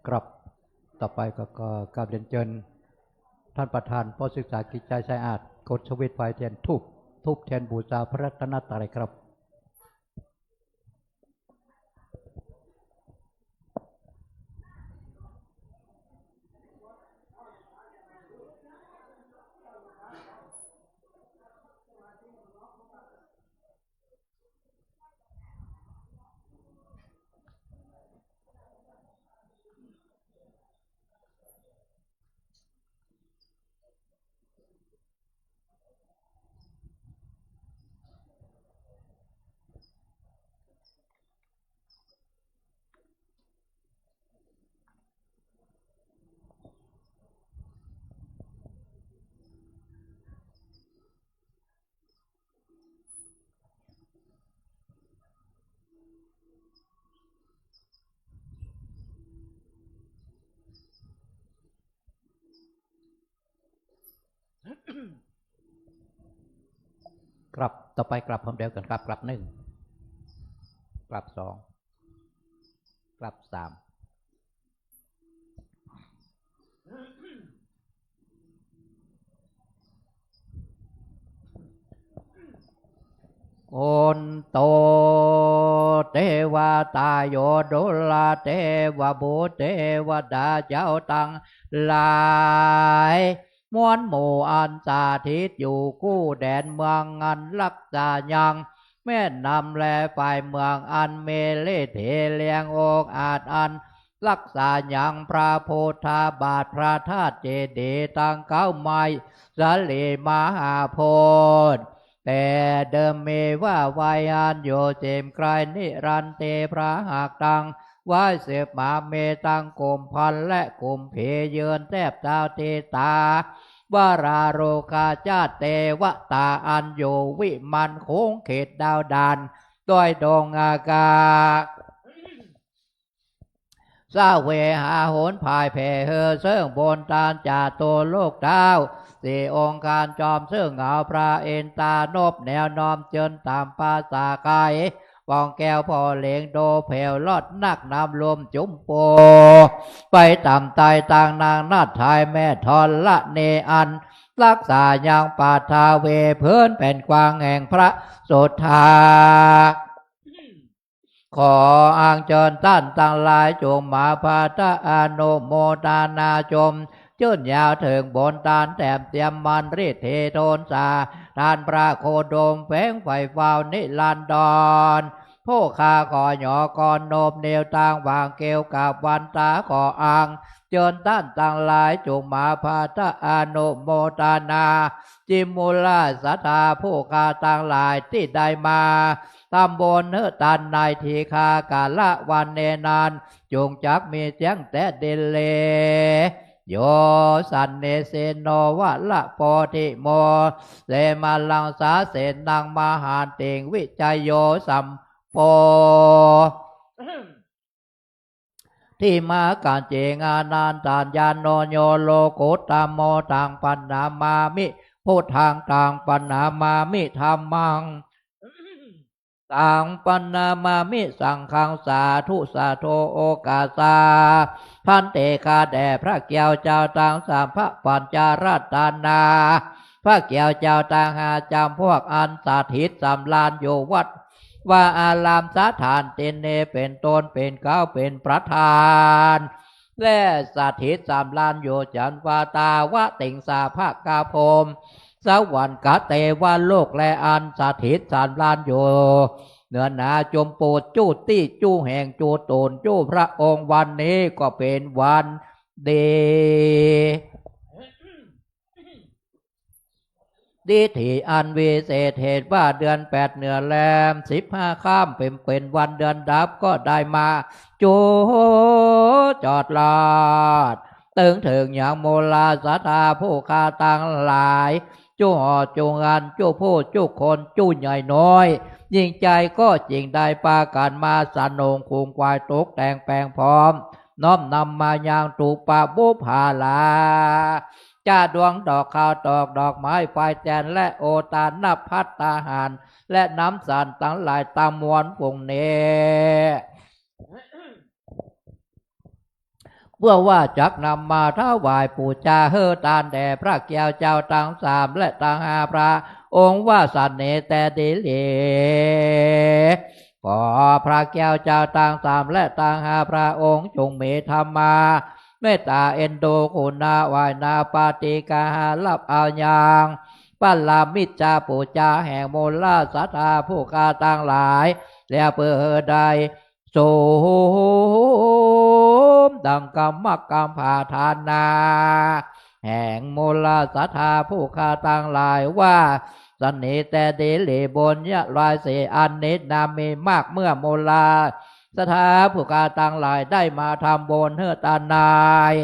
ครับต่อไปก็กราบเรียนเชิญท่านประธานผู้ศึกษากิจใจสะอาดกดสวิตช์ไฟเทียนทูบเทียนบูชาพระรัตนตรัยครับกลับต่อไปกลับพร้อมเดียวกันครับกลับหนึ่งกลับสองกลับสามโอนโตเทวตาโยดุลาเทวบุตรเทวดาเจ้าตังหลายมวลหมู่อันสาธิตอยู่กู้แดนเมืองอันรักษายังแม่นำแลฝ่ายเมืองอันเมเลเทเลียงอกอาจอันรักษายังพระโพธาบาทพระธาตุเจดีย์ตั้งเก้าไม้สลีมหาโพธิ์แต่เดิมมีว่าวายันโยเจมไกลนิรันเตพระหักตังไว้เสพมาเมตังกลมพันและกลมเพเยือนแทบเท้าเทตาวาราโรคาจาเตวตาอันโยวิมันโค้งเขตดาวดานด้วยดงอากาสาเวหาโหนภายแผ่เฮอเสื่องบนตาจ่าโตโลกดาวสี่องค์การจอมเสื่องเหงาพระเอ็นตานบแนวนอมเจินตามภาษาไกปองแก้วพอเหลงโดแผ่วลอดนักน้ำลมจุ่มโปไปต่ำไตต่างนางนาฏไทยแม่ทอนละเนอันรักษาอย่างปาทาเวเพื่อนเป็นกวางแห่งพระสุธาขออ้างเจิญท่านตั้งหลายจงมาพาทะอนุโมทนาชมจื่นยาวถึงบนตานแต้มเตรียมมันริเทโทนสาทานพระโคดมแฝงไฟฟาวนิลันดอนผู้ข้าขอหยอกรโนบเนวต่างวางเกลกับวันตาขออ้างเจิญท่านตั้งหลายจงมาพาทะอนุโมทนาจิมุลาสัทธาผู้ข้าตั้งหลายที่ได้มาตำบลเนื้อตันในทีคากาละวันเนนานจงจักมีเสียงแต่เดเลโยสันเนเสโนวะละโพธิโมเสมาลังสาเสนังมหาติงวิจัยโยสัมโพที่มาการเจงานานตานยานโนโยโลกุตตามโมตังปันนามามิพุทธังตังปันนามามิธรรมังตังปันนามามิสังฆังสาธุสาโทโอกาสาพันเตคาแด่พระเกี่ยวเจ้าตังสามพระปัญจาราตานาพระเกี่ยวเจ้าตังหาจำพวกอันสาธิตสำลานอยู่วัดว่าอารามสถานเตนเนเป็นตนเป็นเก้าเป็นประธานและสาธิตสำลานอยู่จันวาตาวะติงสาภาคกาพมสวรรค์กะเตวะโลกและอันสาธิตสำลานอยู่เนื้อนาจมโปดจู้ตี้จู้แห่งจู้ตนจู้พระองค์วันนี้ก็เป็นวันดีที่อันวิเศษเหตุว่าเดือน8เหนือแลม15ข้ามเป็นวันเดือนดับก็ได้มาจูจอดลาดตึงถึงอย่างโมลาสัทธาผู้คาตังหลายจู้ห่อจูงานจู้ผู้จู้คนจู้ใหญ่น้อยยิ่งใจก็จริงได้ปาการมาสนงคุงควายตกแต่งแปลงพร้อมน้อมนำมาอย่างถูกปาบุพาลาจ้าดวงดอกข้าวตอกดอกไม้ไฟแจนและโอตานับพัตตาหารและน้ำสารตั้งหลายตามมวลปุ่งเน เพื่อว่าจักนำมาถวายปู่จาเฮอตานแด่พระแก้วเจ้าทั้งสามและทั้งห้าพระองค์ว่าสันเนแต่ดิเลขอพระแก้วเจ้าทั้งสามและทั้งห้าพระองค์จงมีธรรมาเมตตาเอ็นดูคุณาวายนาปาติกาลับเอาอย่างปัลลามิจจาปูจาแห่งมูลสัทธาผู้กาต่างหลายแล้วเพื่อใดโสมดังกรรมกรรมผาทานาแห่งมูลสัทธาผู้กาต่างหลายว่าสันนิแต่เดลิบนยะลายเสอันนิดนามีมากเมื่อมูลสถาผู้กาต่างหลายได้มาทำบนเฮือตานาย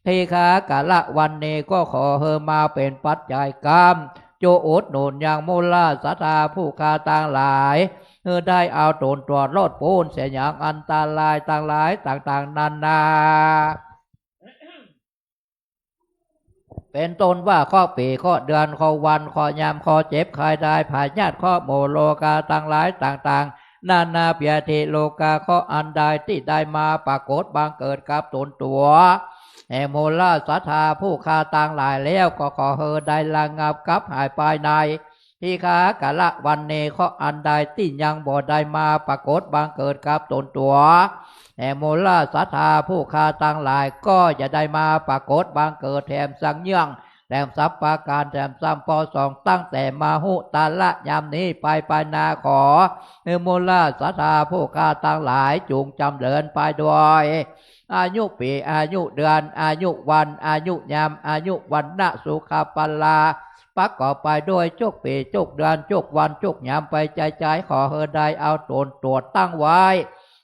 ทีฆากะละวันนี้ก็ขอเฮอมาเป็นปัจจัยกรรมโจอุดหนุนอย่างมูลสถาผู้กาต่างหลายเฮือได้เอาตนตัวรอดปูนเสียอย่างอันตรายต่างหลายต่างๆนานาเป็นต้นว่าข้อปีข้อเดือนข้อวันข้อยามข้อเจ็บใครได้ผายญาติข้อโมโลกาต่างหลายต่างๆนานาเปียติโลกาข้ออันใดที่ได้มาปรากฏบังเกิดกับตนตัวแห่งโมลสัทธาผู้คาต่างหลายแล้วก็ขอเฮอได้ระงับกับหายไปในที่ขากะละวันเนข้ออันใดที่ยังบ่ได้มาปรากฏบังเกิดกับตนตัวแห่งโมลสัทธาผู้คาต่างหลายก็จะได้มาปรากฏบังเกิดแถมสังเยื่องแถมสัพปาการแถมซ้ำปอสองตั้งแต่มาหุตาละยามนี้ไปนาขอโมลสัทธาผู้คาต่างหลายจูงจำเดินไปด้วยอายุปีอายุเดือนอายุวันอายุยามอายุวันนะสุขปัลลาปักก่อไปด้วยจุกปีจุกเดือนจุกวันจุกยามไปใจขอเฮอได้เอาตนตรวจตั้งไว้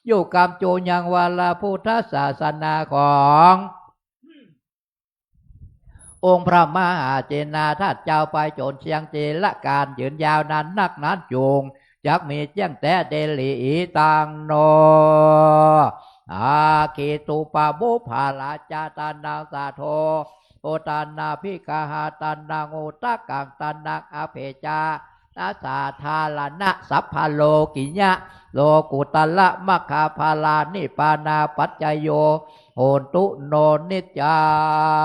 อยู่กรรมโจยังวาลาพุทธศาสนาขององค์พระมหาเจนาทัตเจ้าไปโจรเชียงเจละการยืนยาวนานนักนั้นจูงจักมีเจียงแต่เดลีตังโนอาคิตุปะบุภาลาจาตานังสาโทโอตานาพิกาหาตานังโอตะกังตานังอเพจานาสาธาลนะสัพพโลกิญะโลกุตละมัคคาภาลานิปานาปัจจโยโหตุโนนิจจั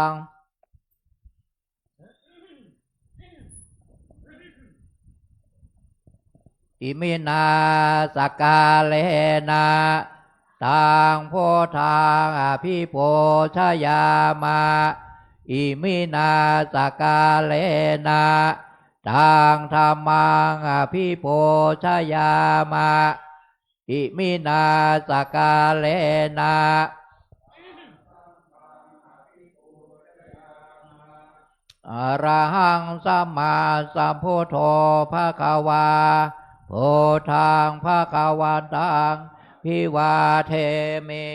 งอิมินาสกาเลนะตังโพธางอภิโพชยามาอิมินาสกาเลนะตังธรรมังอภิโพชยามาอิมินาสกาเลนะอรหังสัมมาสัมพุทโธภควาโพธังภวันตังพิวาเทมิ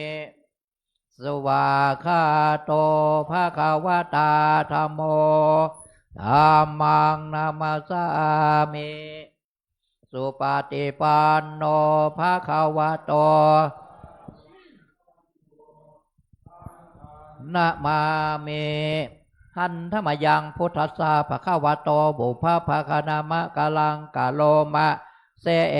สวากขาโตภควตาธัมโมธัมมังนามัสสามิสุปฏิปันโนภควโตนะมามิหันธรรมยังพุทธัสสะภะคะวะโตบุพภะคะนามะกะลังกะโลมะเสเอ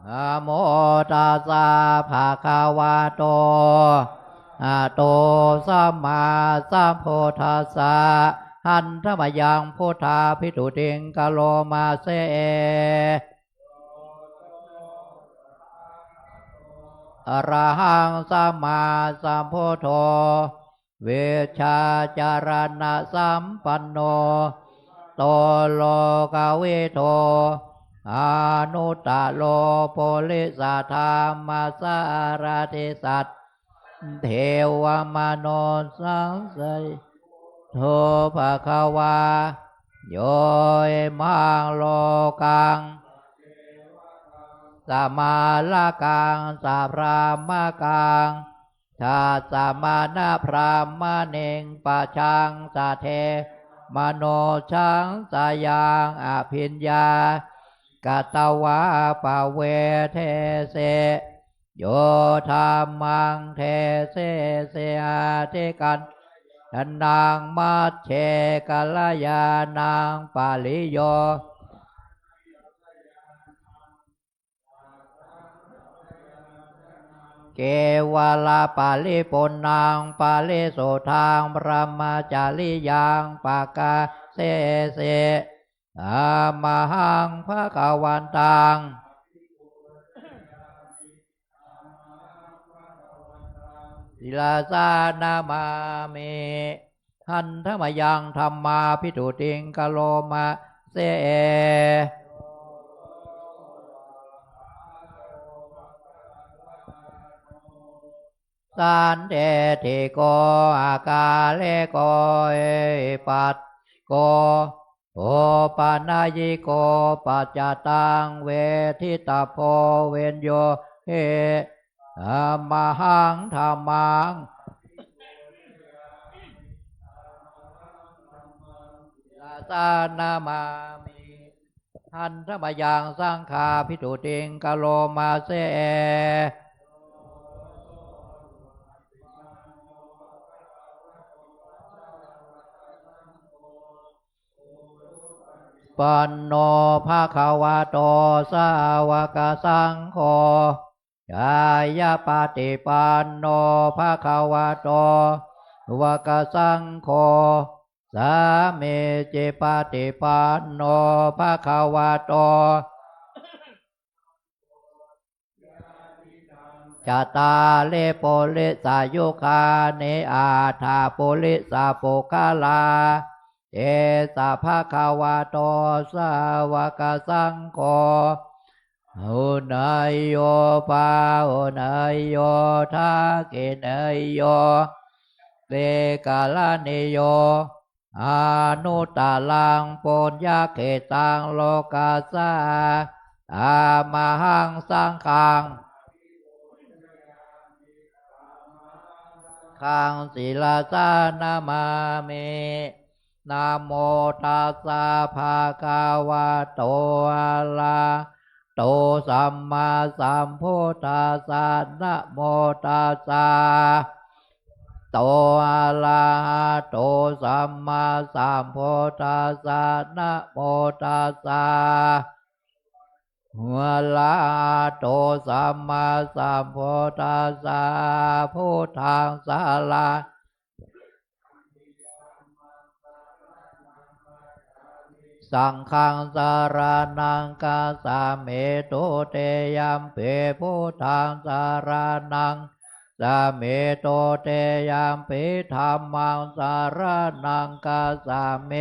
นะโมตัสสะภะคะวะโตอะโตสัมมาสัมพุทธัสสะหันธรรมยังพุทธาภิกขุติงกะโลมาเสเออะระหังสัมมาสัมพุทโธเวชชาจารณะสัมปันโนโตโลกวิโทอนุตตโลโพลิสัทธามาสารติสัตเทวมโนสังไสโทภควาโยมังโลกังสัมมาลกังสัพพะมะกังชาสัมมานาพรามเนงปะชังสะเทมโนชังสายังอภิญญากตวาปะเวเทเส โยธรรมังเทเสเสอาเทกันนางมัชเชกัลยานางปาลิโยเกวาลาปาลิปุนางปาลิโสทางพระมาจาริยังปากาเสเสอามหังภะคะวันตังศิลาสานามามิทันธรรมยังธรรมาพิทุติงกะโลมาเสสันเดติโกอากาเลโกเอปัตโกโอปานายิโกปัจจตังเวทิตาโพเวนโยเฮธัมมังธรรมังลาสานามามิทันธรรมยังสังฆาพิทุติงกะโลมาเสปันโนภะคะวะโตสาวกสังโฆกายปฏิปันโนภะคะวะโตวะกสังโฆสามีจิปฏิปันโนภะคะวะโตจตาเลโปลิสายุคาเนอาถาปุริสาปุคลาเอสะภะคะวะโตสาวกสังโฆหุนายโยปาหุนายโยทากินายโยเตกาลนิโยอนุตตลังปุญญเขตังโลกัสสะอามหังสังฆังขังศิลาสานามามินะโมตัสสะภะคะวะโตอะระโตสัมมาสัมพุทธัสสะนะโมตัสสะโตอะระหะโตสัมมาสัมพุทธัสสะนะโมตัสสะอะระหะโตสัมมาสัมพุทธัสสะพุทธังสารณสังฆังสารนังกัสสะเมตุเตยัมเปพุทธังสารนังสะเมตุเตยัมปิธัมมังสารนังกัสสะเม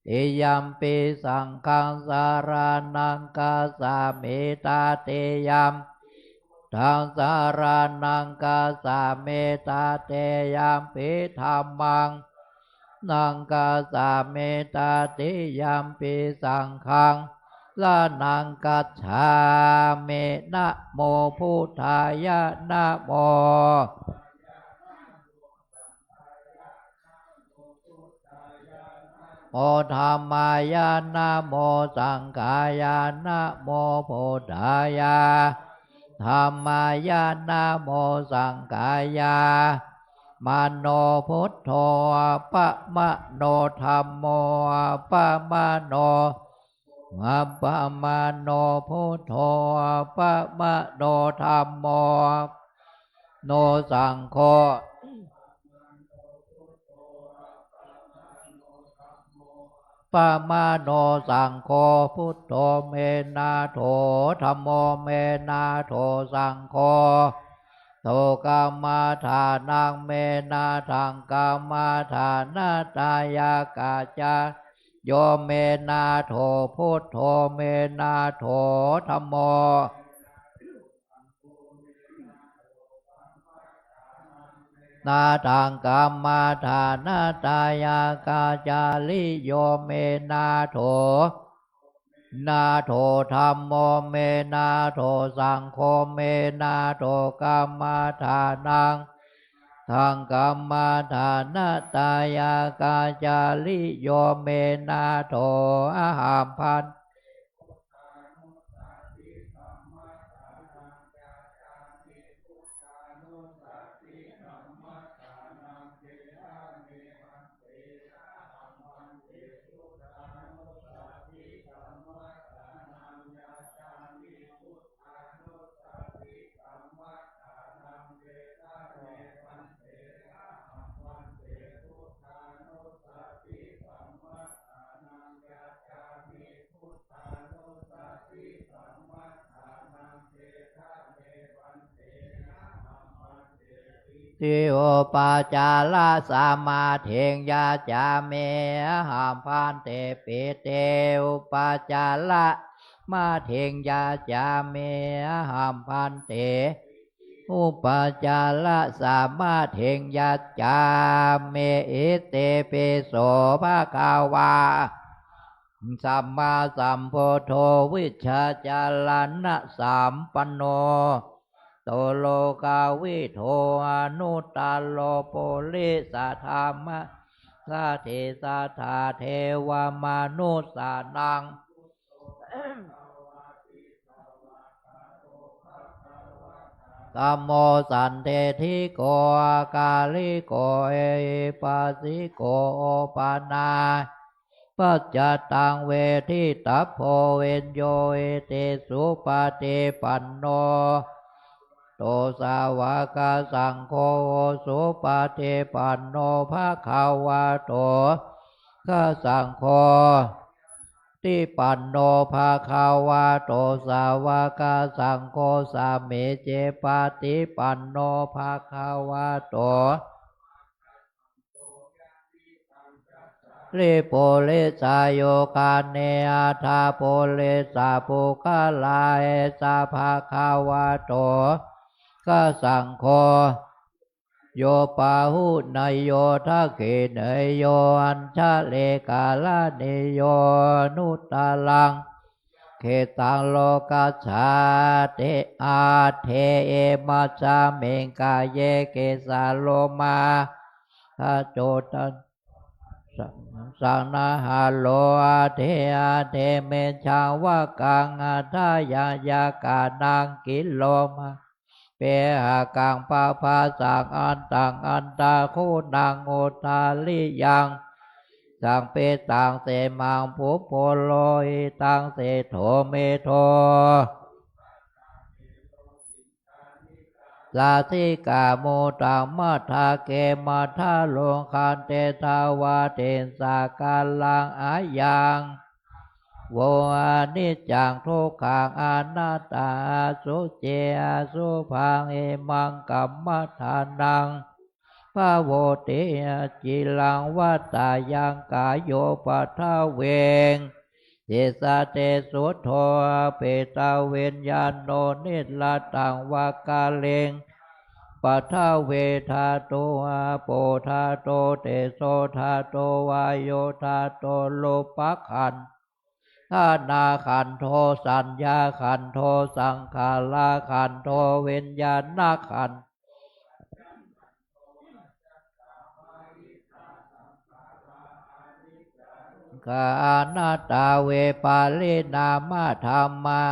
ติยัมปิสังฆังสารนังกัสสะเมตาเตยัมทังสารนังกัสสะเมตาเตยัมปิธัมมังนังกัสสะเมตาติยัมปิสังฆังลานังกัจฉามินะโมพุทธายะนะโมโมธัมมายะนะโมสังฆายะนะโมพุทธายะธัมมายะนะโมสังฆายะมโนพุทโธปะมะโนธัมโมปะมะโนปะมะโนพุทโธปะมะโนธัมโมโนสังโฆปะมะโนสังโฆพุทโธเมนะโถธัมโมเมนะโถสังโฆโตกามาฐานังเมนาทังกามาฐานาตายากาจาโยเมนาโถพุทโธเมนาโถธัมโมนาทังกามาฐานาตายากาจาลิโยเมนาโถนาโถธัมโมเมนาโถสังโฆเมนาโถกัมมาฐานังทังกัมมาฐานาตายากาจาลิโยเมนาโถอาหามพัน ติโอปาจาลาสามาเทงยาจาเมหามพันเตปิเตอุปาจาลามาเทงยาจาเมหามพันเตอุปาจาระสามาเทงยาจาเมอิเตเปโสภะกาวาสัมมาสัมพุทโธวิชาจารันะสัมปันโนโตโลกาวิโทอนุตตโลโปลิสัทธามะสัทธิสัทธาเทวมนุสสานังธัมโมสันเทธิโกอากาลิโกเอปัสสิโกโอปานาปัจจตังเวทิตาโพเวนโยเอเตสุปฏิปันโนโตสาวกสังโฆสุปฏิปันโนภะคะวะโตข้าสังโฆติปันโนภะคะวะโตสาวกสังโฆสามิเจปฏิปันโนภะคะวะโตลิโปลิสาโยกาเนอาทาโพลิสาปุคลาเอสาภะคะวะโตข้าสังโฆโยปาหุนายโยทักขิเนยโยอัญชะเลกาลาเนโยนุตตลังเขตังโลกัสสาเตอาเทเอมัสสะเมงกาเยเกสาโลมาทาโจตันสังนาหาโลอาเทอาเทเมชังวะกังอาทายายากานังกิโลมาเปหากังปะภาสังอันตังอันตาคูนังโอทาลิยังสังเปตังเสมังปุโพโลหิตังเสโทเมโทสาธิกาโมตังมัทธาเกมัทธาโลคันเตทาวาเทนสากาลังอายังโวอานิจจังทุกขังอนัตตาสุเจสุพังเอมังกัมมัฏฐานังพระโวติจิลังวัตตายังกายโยปัทธเวงเจสาเตสุโธเปตาเวนญาโนนิลตังวากาเลงปัทธเวทาโตโปทาโตเตโสทาโตวายโยทาโตโลปักขันธานาขันโทสัญญาขันโทสังขาราขันโทเวิญญาณขันกานาตาเวปาลินามาธรรมา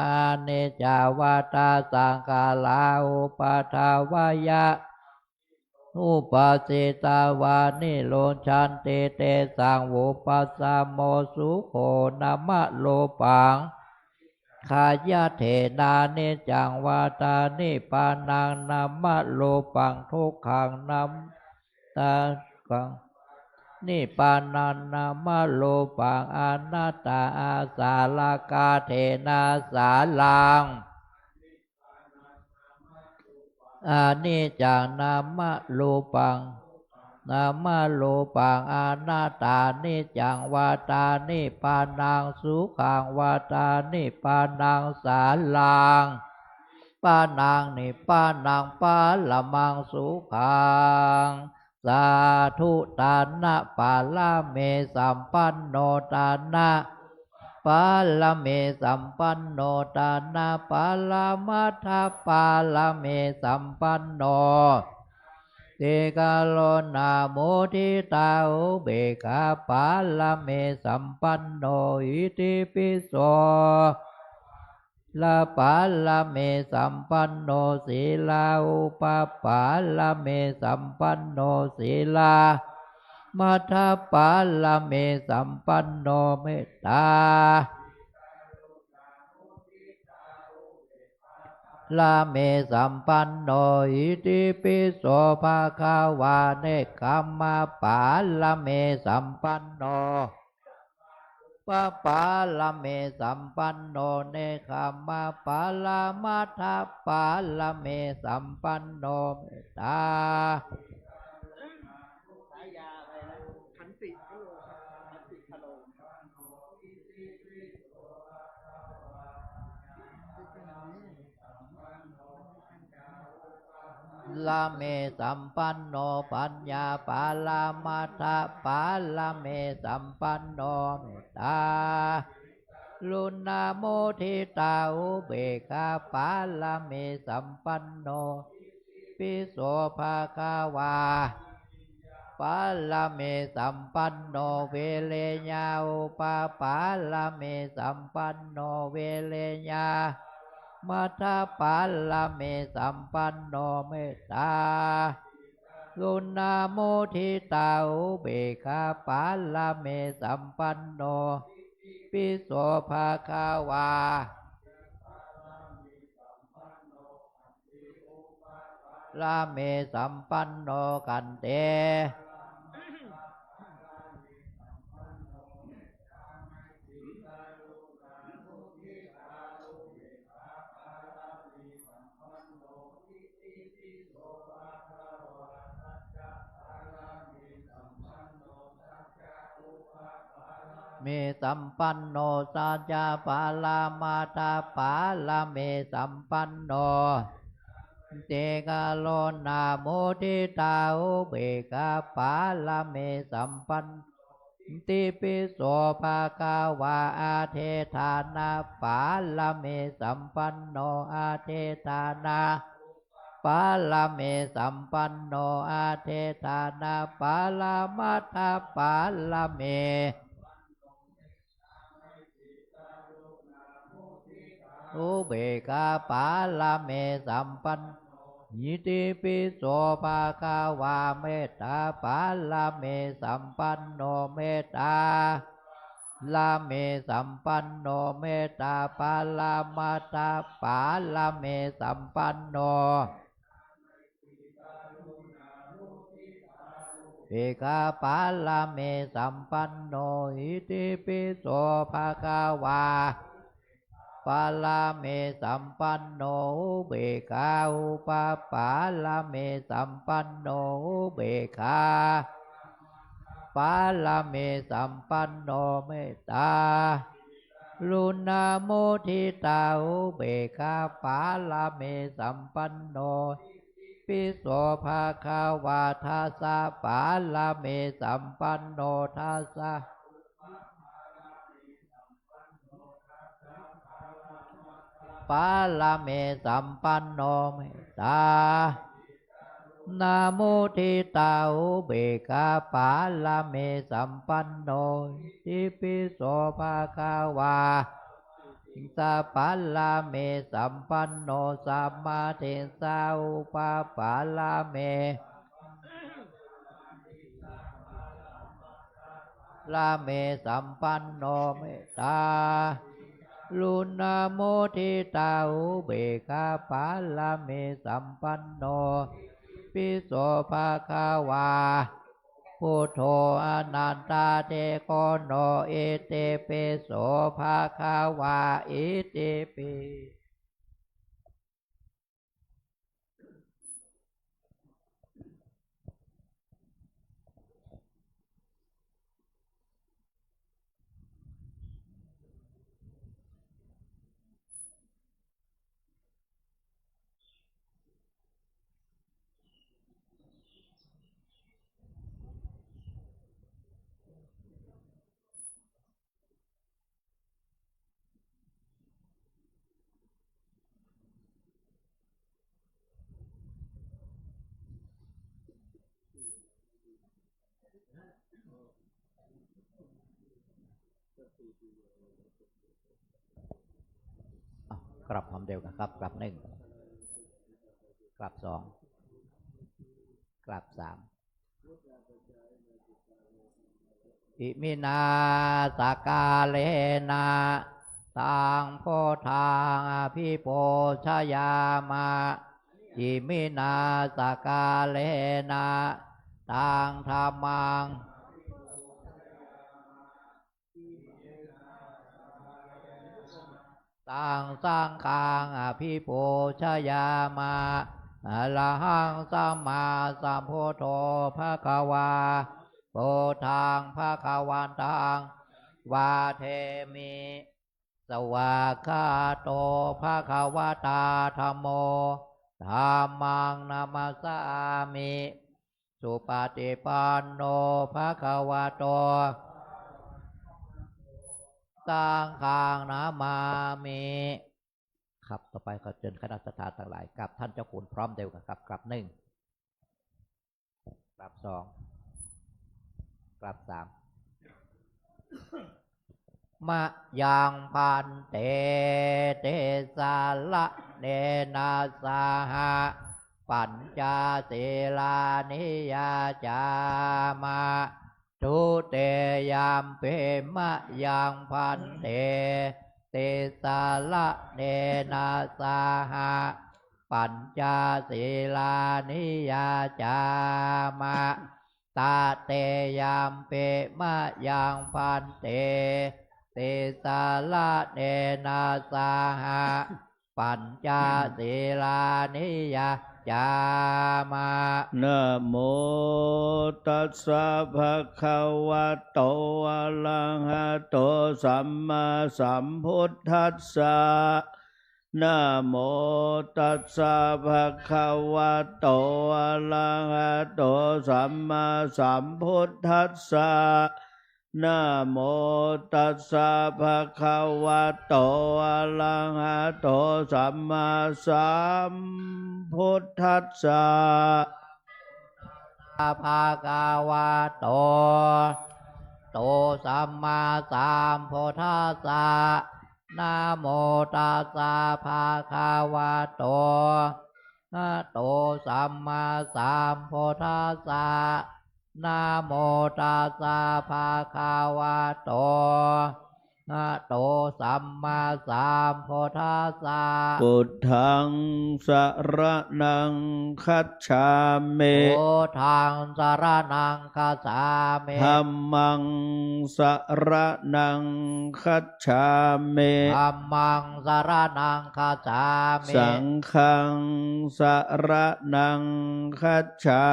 เนจาวาตาสังขาราอุปาทาวายะอุปาสิตาวานิโลชันเตเตสังวุปัสสะโมสุโขนามะโลปังขายะเถนานิจังวาตานิปานังนามะโลปังทุกขังนามตากังนิปานันนามะโลปังอนัตตาอาสาลากาเถนาสาลังอานิจจังนามะโลปังนามะโลปังอนัตตานิจังวาตานิปานังสุขังวาตานิปานังสาลังปานังนิปานังปาละมังสุขังสาธุตานะปาลาเมสัมปันโนตานะปาลาเมสัมปันโนตานะปาลามัทธปาลาเมสัมปันโนเตกาโลนาโมทิตาอุเบกขาปาลาเมสัมปันโนอิติปิโสลาปาลาเมสัมปันโนศีลาอุปปาลาเมสัมปันโนศีลามัทธปาลาเมสัมปันโนเมตตาลาเมสัมปันโนอิติปิโสภะคะวะเนกัมมะปาลาเมสัมปันโน ปะปาลเมสัมปันโนเนคามาปาลามัทธปาลเมสัมปันโนเมตตาฉายาอะไรนะขันติพะโลขันติพะโลลาเมสัมปันโนปัญญาปาลามัทธปาลเมสัมปันโนเมตตาลุนาโมทิตาอุเบกขาปาลเมสัมปันโนปิโสภาคาวาปาลเมสัมปันโนเวเลญาอุปาปาลเมสัมปันโนเวเลญามัทธปาลเมสัมปันโนเมตตาลุนาโมทิตาอุเบกขาปาลเมสัมปันโนปิโสภาคาวาลาเมสัมปันโนกันเตเมสัมปันโนสัจจาปาลามาตาปาลเมสัมปันโนเตกาโลนาโมทิตาอุเบกขาปาลเมสัมปันติปิโสภาคาวาอาเทธานาปาลเมสัมปันโนอาเทธานาปาลเมสัมปันโนอาเทธานาปาลมัทธปาลเมอุเบกขาปาลเมสัมปันยิติปิโสภาคาวาเมตตาปาลเมสัมปันโนเมตตาลาเมสัมปันโนเมตตาปาลามาตาปาลเมสัมปันโนเอกาปาลเมสัมปันโนอิติปิโสภาคาวาปาลเมสัมปันโนอุเบกขาอุปปาลเมสัมปันโนอุเบกขาปาลเมสัมปันโนเมตตาลุนาโมทิตาอุเบกขาปาลเมสัมปันโนปิโสภาคาวาทาสะปาลเมสัมปันโนทาสะปาลเมสัมปันโนเมตตานาโมทิตาอุเบกขาปาลเมสัมปันโนทิปิโสภาคาวาสัพพะลาเมสัมปันโนสัมมาเทสาอุปาปาลาเมลาเมสัมปันโนเมตตาลุนาโมทิตาอุเบกขาปาลาเมสัมปันโนปิโสภาคาวาพุทโธอนันตาเทโกโนเอเตเปโสภาคาวาอิติปิกลับคำเดียวกันครับกลับหนึ่งกลับสองกลับสามอิมินาสกาเลนะตังโพธางอภิโปชยามาอิมินาสกาเลนะตังธรรมัง ตังสังฆังอภิปูชยามาอะระหังสัมมาสัมพุทโธภะคะวาโพธังภะคะวันตังวาเทมิสวากขาโตภะคะวะตาธัมโมธัมมังนามัสสามิสุปฏิปันโนภะคะวะโตสังฆังนามามิครับต่อไปก็เชิญคณะสัตยาทั้งหลายกับท่านเจ้าคุณพร้อมเดียวกันกับกลับหนึ่งกลับสองกลับสามมะยังพันเตเตสาละเนนาสาหะปัญจศีลานิยาจามาทุเตยามเปมะยังพันเตเตสาละเนนาสาหะปัญจศีลานิยาจามาตาเตยามเปมะยังพันเตเตสาละเนนาสาหะปัญจศีลานิยาจามะนะโมตัสสะภะคะวะโตอะระหะโตสัมมาสัมพุทธัสสะนะโมตัสสะภะคะวะโตอะระหะโตสัมมาสัมพุทธัสสะนะโมตัสสะภะคะวะโตอะระหะโตสัมมาสัมพุทธัสสะภะคะวะโตโตสัมมาสัมพุทธัสสะนะโมตัสสะภะคะวะโตนะโตสัมมาสัมพุทธัสสะนะโมตัสสะภะคะวะโตนะโตสัมมาสัมพุทธัสสะพุทธังสรณังคัจฉามิ พุทธังสรณังคัจฉามิ ธัมมังสรณังคัจฉามิ ธัมมังสรณังคัจฉามิ สังฆังสรณังคัจฉา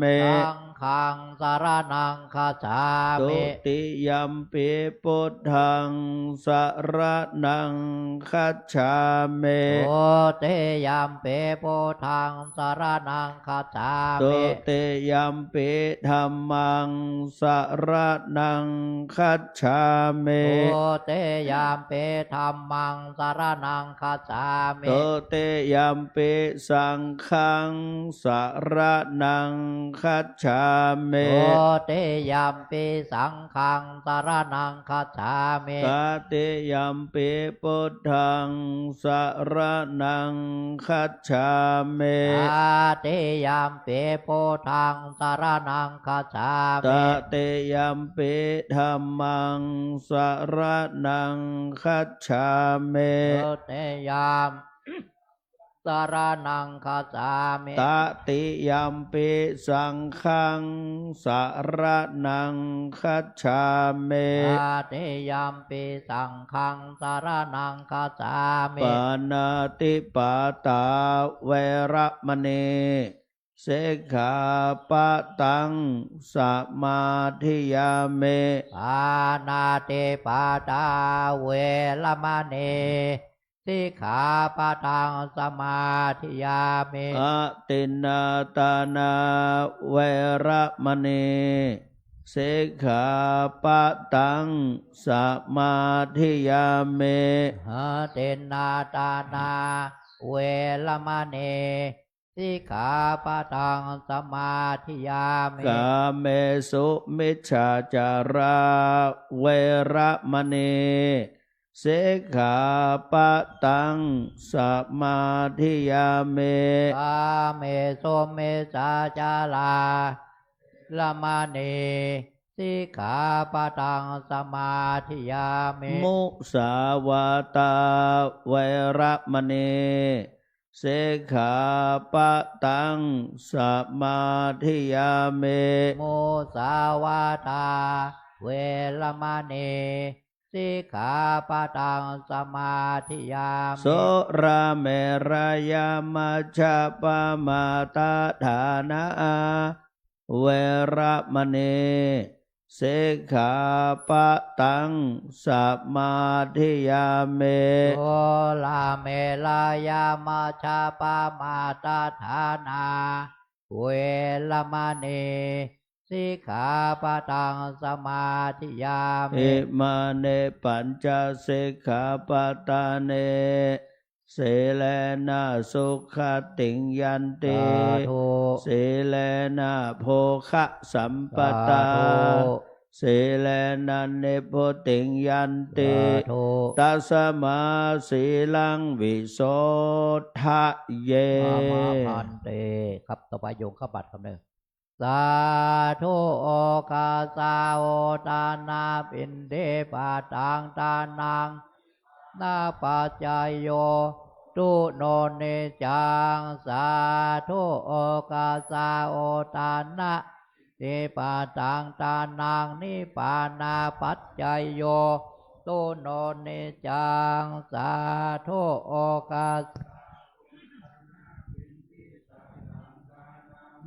มิ สังฆังสรณังคัจฉามิ ตุติยัมปิพุทธังสรณังคัจฉามิ ตุติยัมปิพุทธังสรณังคัจฉามิ ตุติยัมปิธัมมังสรณังคัจฉามิ ตุติยัมปิธัมมังสรณังคัจฉามิ ตุติยัมปิสังฆังสรณังคัจฉามิ ตุติยัมปิสังฆังสรณังคัจฉามิ ตติยัมปิพุทธังสรณังคัจฉามิ ตติยัมปิพุทธังสรณังคัจฉา ต มิ ติยัมปิธัมมังสรณังคัจฉามิ ตุติยัมสรณังคัจฉามิ ตติยัมปิสังฆังสรณังคัจฉามิ ตติยัมปิสังฆังสรณังคัจฉามิ ปานาติปาตาเวระมณีสิกขาปะตังสมาธิยามิ ปานาติปาตาเวรมณีสิกขาปะทังสมาธิยามิ อะตินนาตานาเวระมณีสิกขาปะตังสมาธิยามิ หะเตนาตานาเวรมณีสิกขาปะทังสมาธิยามิ กาเมสุมิจฉาจาราเวระมณีสิกขาปะตังสมาธิยามิ กาเมสุมิจฉาจาราละมานีสิกขาปะทังสมาธิยามิ มุสาวาตาเวระมณีสิกขาปะตังสมาธิยามิ มุสาวาทาเวรมณีส สิกขาปะทังสมาธิยามิ โสราเมรยามัชฌะปมาตฐานะเวระมณีสิกขาปะทังสมาธิยามิ โอลาเมลายามาชาปามาตาฐานาเวลมณีสิกขาปะทังสมาธิยามิ อิมาเนปัญจสิกขาปตาเนเสเลนะสุขติงยันติ สาธุ เสเลนะโภคะสัมปตา สาธุ เสเลนะเนโพติงยันติ สาธุ ตัสมาสีลังวิโสทะเย มาพันเตครับต่อไปโยงข้าบัตรคำหนึ่งสาธุโอกาสาโอตานาปินเดปาตังตานังนาปัจจายโยตุโนเนจังสาธุโอกาสาโอตานะเดปาตังตานังนิปานาปัจจายโยตุโนเนจังสาธุโอกาส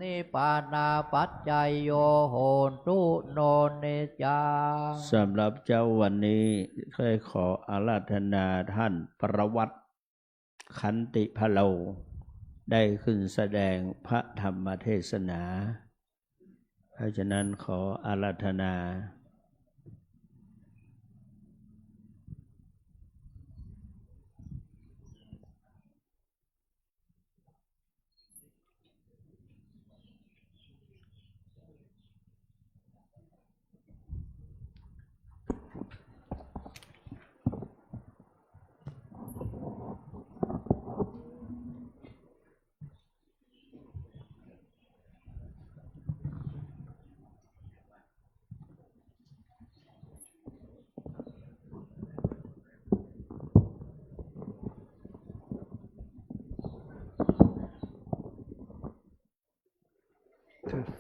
นิปานาปัจจายโยโหนตุโนเนจัง สำหรับเจ้าวันนี้เคยขออาราธนาท่านประวัติขันติพะโลได้ขึ้นแสดงพระธรรมเทศนา เพราะฉะนั้นขออาราธนา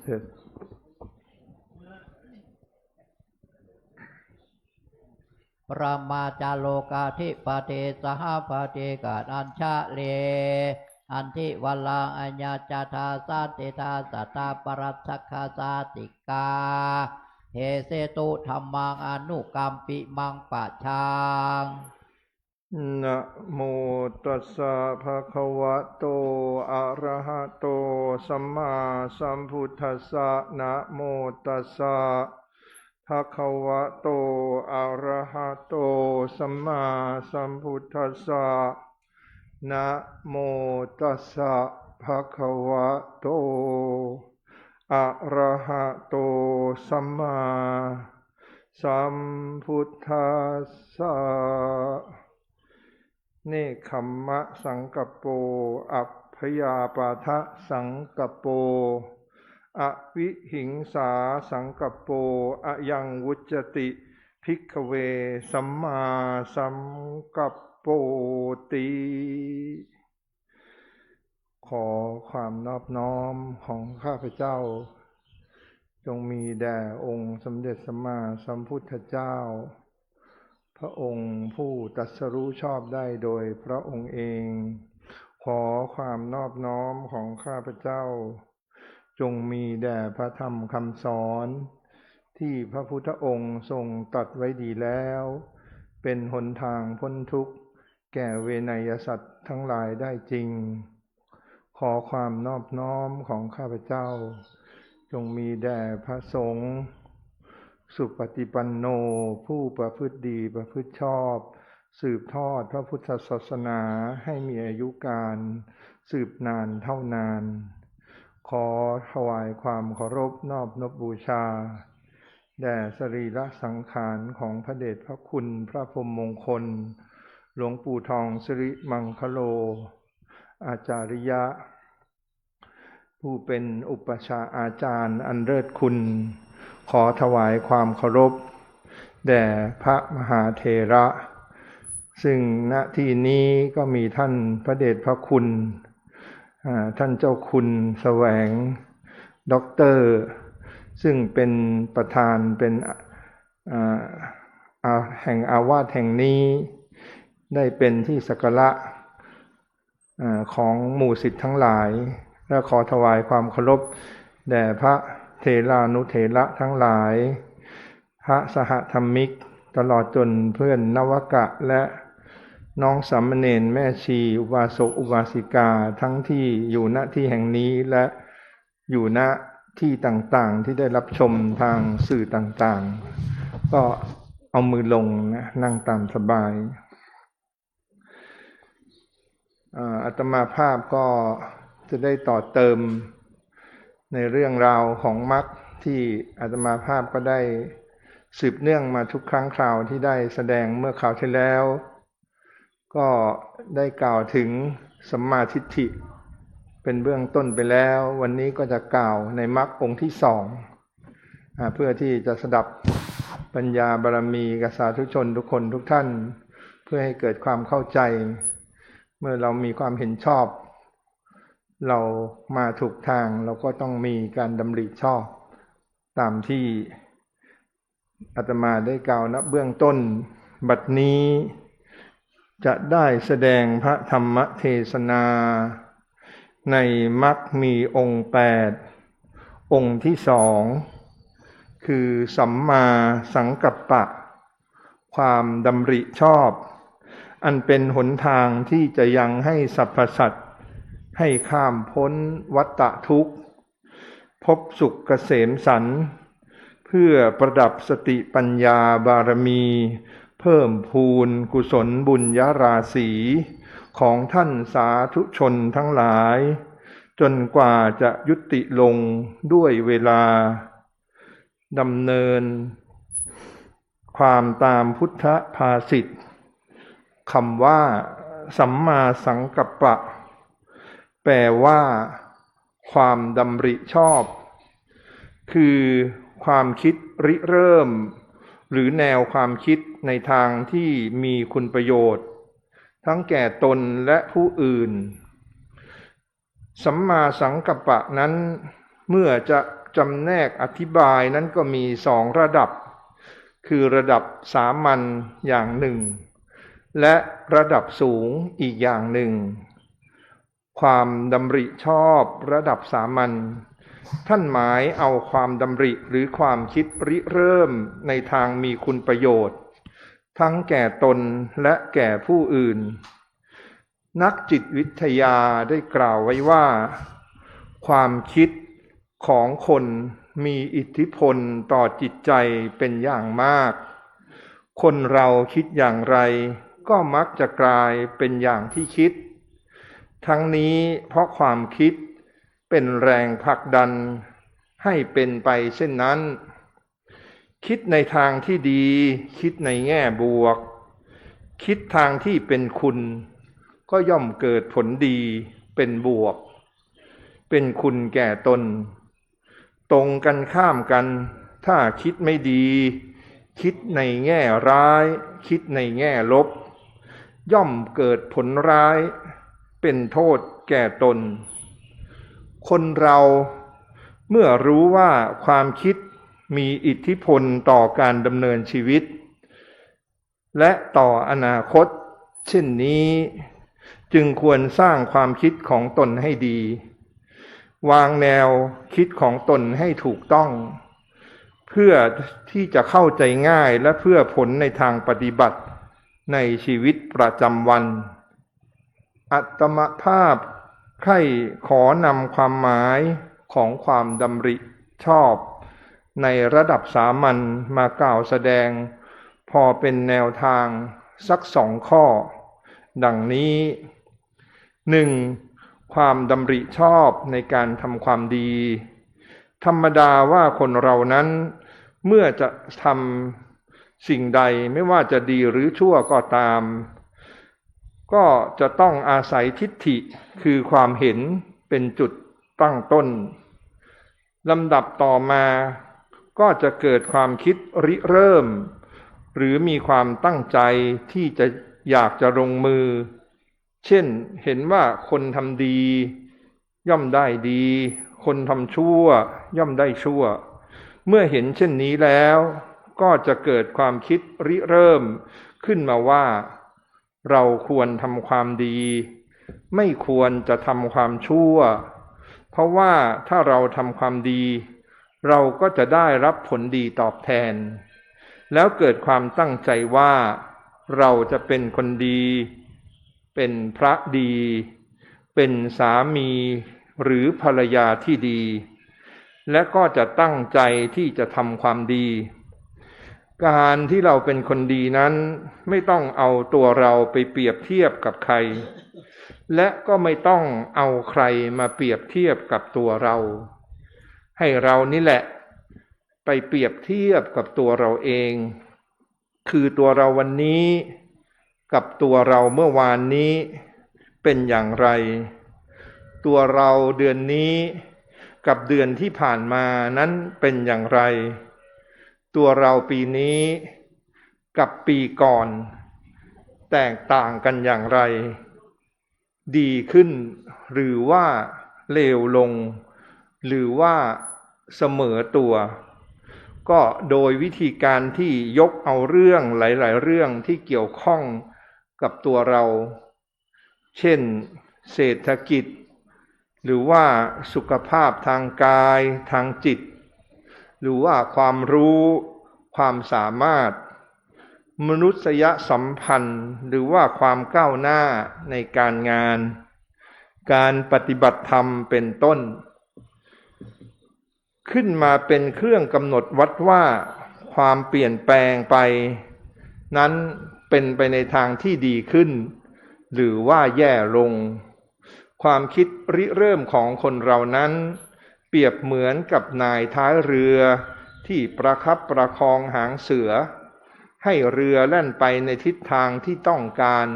เสร็จ ปรมาจาโลกาธิปเทสหปเทกาอัญชะเลอันทิวัลังอัญญาจตาสัตติทาสัตตาปรัสสคาสาติกาเฮเสตุธรรมังอนุกรรมปิมังปะชัง นะโมตัสสะภะคะวะโตอะระหะโตสัมมาสัมพุทธัสสะนะโมตัสสะภะคะวะโตอะระหะโตสัมมาสัมพุทธัสสะนะโมตัสสะภะคะวะโตอะระหะโตสัมมาสัมพุทธัสสะเนคขัมมะสังกัปโปอัพพยาปาทะสังกัปโปอวิหิงสาสังกัปโปอะยังวุจติภิกขเวสัมมาสังกัปโปติขอความนอบน้อมของข้าพเจ้าจงมีแด่องค์สมเด็จสัมมาสัมพุทธเจ้าพระองค์ผู้ตรัสรู้ชอบได้โดยพระองค์เองขอความนอบน้อมของข้าพเจ้าจงมีแด่พระธรรมคำสอนที่พระพุทธองค์ทรงตรัสไว้ดีแล้วเป็นหนทางพ้นทุกข์แก่เวไนยสัตว์ทั้งหลายได้จริงขอความนอบน้อมของข้าพเจ้าจงมีแด่พระสงฆ์สุปฏิปันโนผู้ประพฤติดีประพฤติชอบสืบทอดพระพุทธศาสนาให้มีอายุการสืบนานเท่านานขอถวายความเคารพนอบนบบูชาแด่สรีระสังขารของพระเดชพระคุณพระพรหมมงคลหลวงปู่ทองสิริมังคโลอาจาริยะผู้เป็นอุปชาอาจารย์อันเลิศคุณขอถวายความเคารพแด่พระมหาเถระซึ่งณที่นี้ก็มีท่านพระเดชพระคุณท่านเจ้าคุณแสวงด็อกเตอร์ซึ่งเป็นประธานเป็น แห่งอาวาสแห่งนี้ได้เป็นที่สักการะของหมู่ศิษย์ทั้งหลายและขอถวายความเคารพแด่พระเถรานุเถระทั้งหลายพระสหธรรมิกตลอดจนเพื่อนนวกะและน้องสามเณรแม่ชีอุบาสกอุบาสิกาทั้งที่อยู่ณที่แห่งนี้และอยู่ณที่ต่างๆที่ได้รับชมทางสื่อต่างๆก็เอามือลงนะนั่งตามสบายอาตมาภาพก็จะได้ต่อเติมในเรื่องราวของมรรคที่อาตมาภาพก็ได้สืบเนื่องมาทุกครั้งคราวที่ได้แสดงเมื่อคราวที่แล้วก็ได้กล่าวถึงสัมมาทิฏฐิเป็นเบื้องต้นไปแล้ววันนี้ก็จะกล่าวในมรรคองค์ที่สองเพื่อที่จะสดับปัญญาบารมีกับสาธุชนทุกคนทุกท่านเพื่อให้เกิดความเข้าใจเมื่อเรามีความเห็นชอบเรามาถูกทางเราก็ต้องมีการดำริชอบตามที่อาตมาได้กล่าวณเบื้องต้นบัดนี้จะได้แสดงพระธรรมเทศนาในมรรคมีองค์8องค์ที่สองคือสัมมาสังกัปปะความดำริชอบอันเป็นหนทางที่จะยังให้สรรพสัตว์ให้ข้ามพ้นวัฏทุกข์พบสุขเกษมสันต์เพื่อประดับสติปัญญาบารมีเพิ่มพูนกุศลบุญญาราศีของท่านสาธุชนทั้งหลายจนกว่าจะยุติลงด้วยเวลาดำเนินความตามพุทธภาษิตคำว่าสัมมาสังกัปปะแปลว่าความดำริชอบคือความคิดริเริ่มหรือแนวความคิดในทางที่มีคุณประโยชน์ทั้งแก่ตนและผู้อื่นสัมมาสังกัปปะนั้นเมื่อจะจำแนกอธิบายนั้นก็มี2ระดับคือระดับสามัญอย่างหนึ่งและระดับสูงอีกอย่างหนึ่งความดำริชอบระดับสามัญท่านหมายเอาความดำริหรือความคิดริเริ่มในทางมีคุณประโยชน์ทั้งแก่ตนและแก่ผู้อื่นนักจิตวิทยาได้กล่าวไว้ว่าความคิดของคนมีอิทธิพลต่อจิตใจเป็นอย่างมากคนเราคิดอย่างไรก็มักจะกลายเป็นอย่างที่คิดทั้งนี้เพราะความคิดเป็นแรงผลักดันให้เป็นไปเช่นนั้นคิดในทางที่ดีคิดในแง่บวกคิดทางที่เป็นคุณก็ย่อมเกิดผลดีเป็นบวกเป็นคุณแก่ตนตรงกันข้ามกันถ้าคิดไม่ดีคิดในแง่ร้ายคิดในแง่ลบย่อมเกิดผลร้ายเป็นโทษแก่ตนคนเราเมื่อรู้ว่าความคิดมีอิทธิพลต่อการดำเนินชีวิตและต่ออนาคตเช่นนี้จึงควรสร้างความคิดของตนให้ดีวางแนวคิดของตนให้ถูกต้องเพื่อที่จะเข้าใจง่ายและเพื่อผลในทางปฏิบัติในชีวิตประจำวันอาตมาภาพใคร่ขอนำความหมายของความดำริชอบในระดับสามัญมากล่าวแสดงพอเป็นแนวทางสัก2 ข้อดังนี้ 1. ความดำริชอบในการทำความดีธรรมดาว่าคนเรานั้นเมื่อจะทำสิ่งใดไม่ว่าจะดีหรือชั่วก็ตามก็จะต้องอาศัยทิฏฐิคือความเห็นเป็นจุดตั้งต้นลำดับต่อมาก็จะเกิดความคิดริเริ่มหรือมีความตั้งใจที่จะอยากจะลงมือเช่นเห็นว่าคนทำดีย่อมได้ดีคนทำชั่วย่อมได้ชั่วเมื่อเห็นเช่นนี้แล้ว ก็จะเกิดความคิดริเริ่มขึ้นมาว่าเราควรทำความดีไม่ควรจะทำความชั่วเพราะว่าถ้าเราทำความดีเราก็จะได้รับผลดีตอบแทนแล้วเกิดความตั้งใจว่าเราจะเป็นคนดีเป็นพระดีเป็นสามีหรือภรรยาที่ดีและก็จะตั้งใจที่จะทำความดีการที่เราเป็นคนดีนั้นไม่ต้องเอาตัวเราไปเปรียบเทียบกับใครและก็ไม่ต้องเอาใครมาเปรียบเทียบกับตัวเราให้เรานี่แหละไปเปรียบเทียบกับตัวเราเองคือตัวเราวันนี้กับตัวเราเมื่อวานนี้เป็นอย่างไรตัวเราเดือนนี้กับเดือนที่ผ่านมานั้นเป็นอย่างไรตัวเราปีนี้กับปีก่อนแตกต่างกันอย่างไรดีขึ้นหรือว่าเลวลงหรือว่าเสมอตัวก็โดยวิธีการที่ยกเอาเรื่องหลายๆเรื่องที่เกี่ยวข้องกับตัวเราเช่นเศรษฐกิจหรือว่าสุขภาพทางกายทางจิตหรือว่าความรู้ความสามารถมนุษยสัมพันธ์หรือว่าความก้าวหน้าในการงานการปฏิบัติธรรมเป็นต้นขึ้นมาเป็นเครื่องกำหนดวัดว่าความเปลี่ยนแปลงไปนั้นเป็นไปในทางที่ดีขึ้นหรือว่าแย่ลงความคิดริเริ่มของคนเรานั้นเปรียบเหมือนกับนายท้ายเรือที่ประคับประคองหางเสือให้เรือแล่นไปในทิศทางที่ต้องการ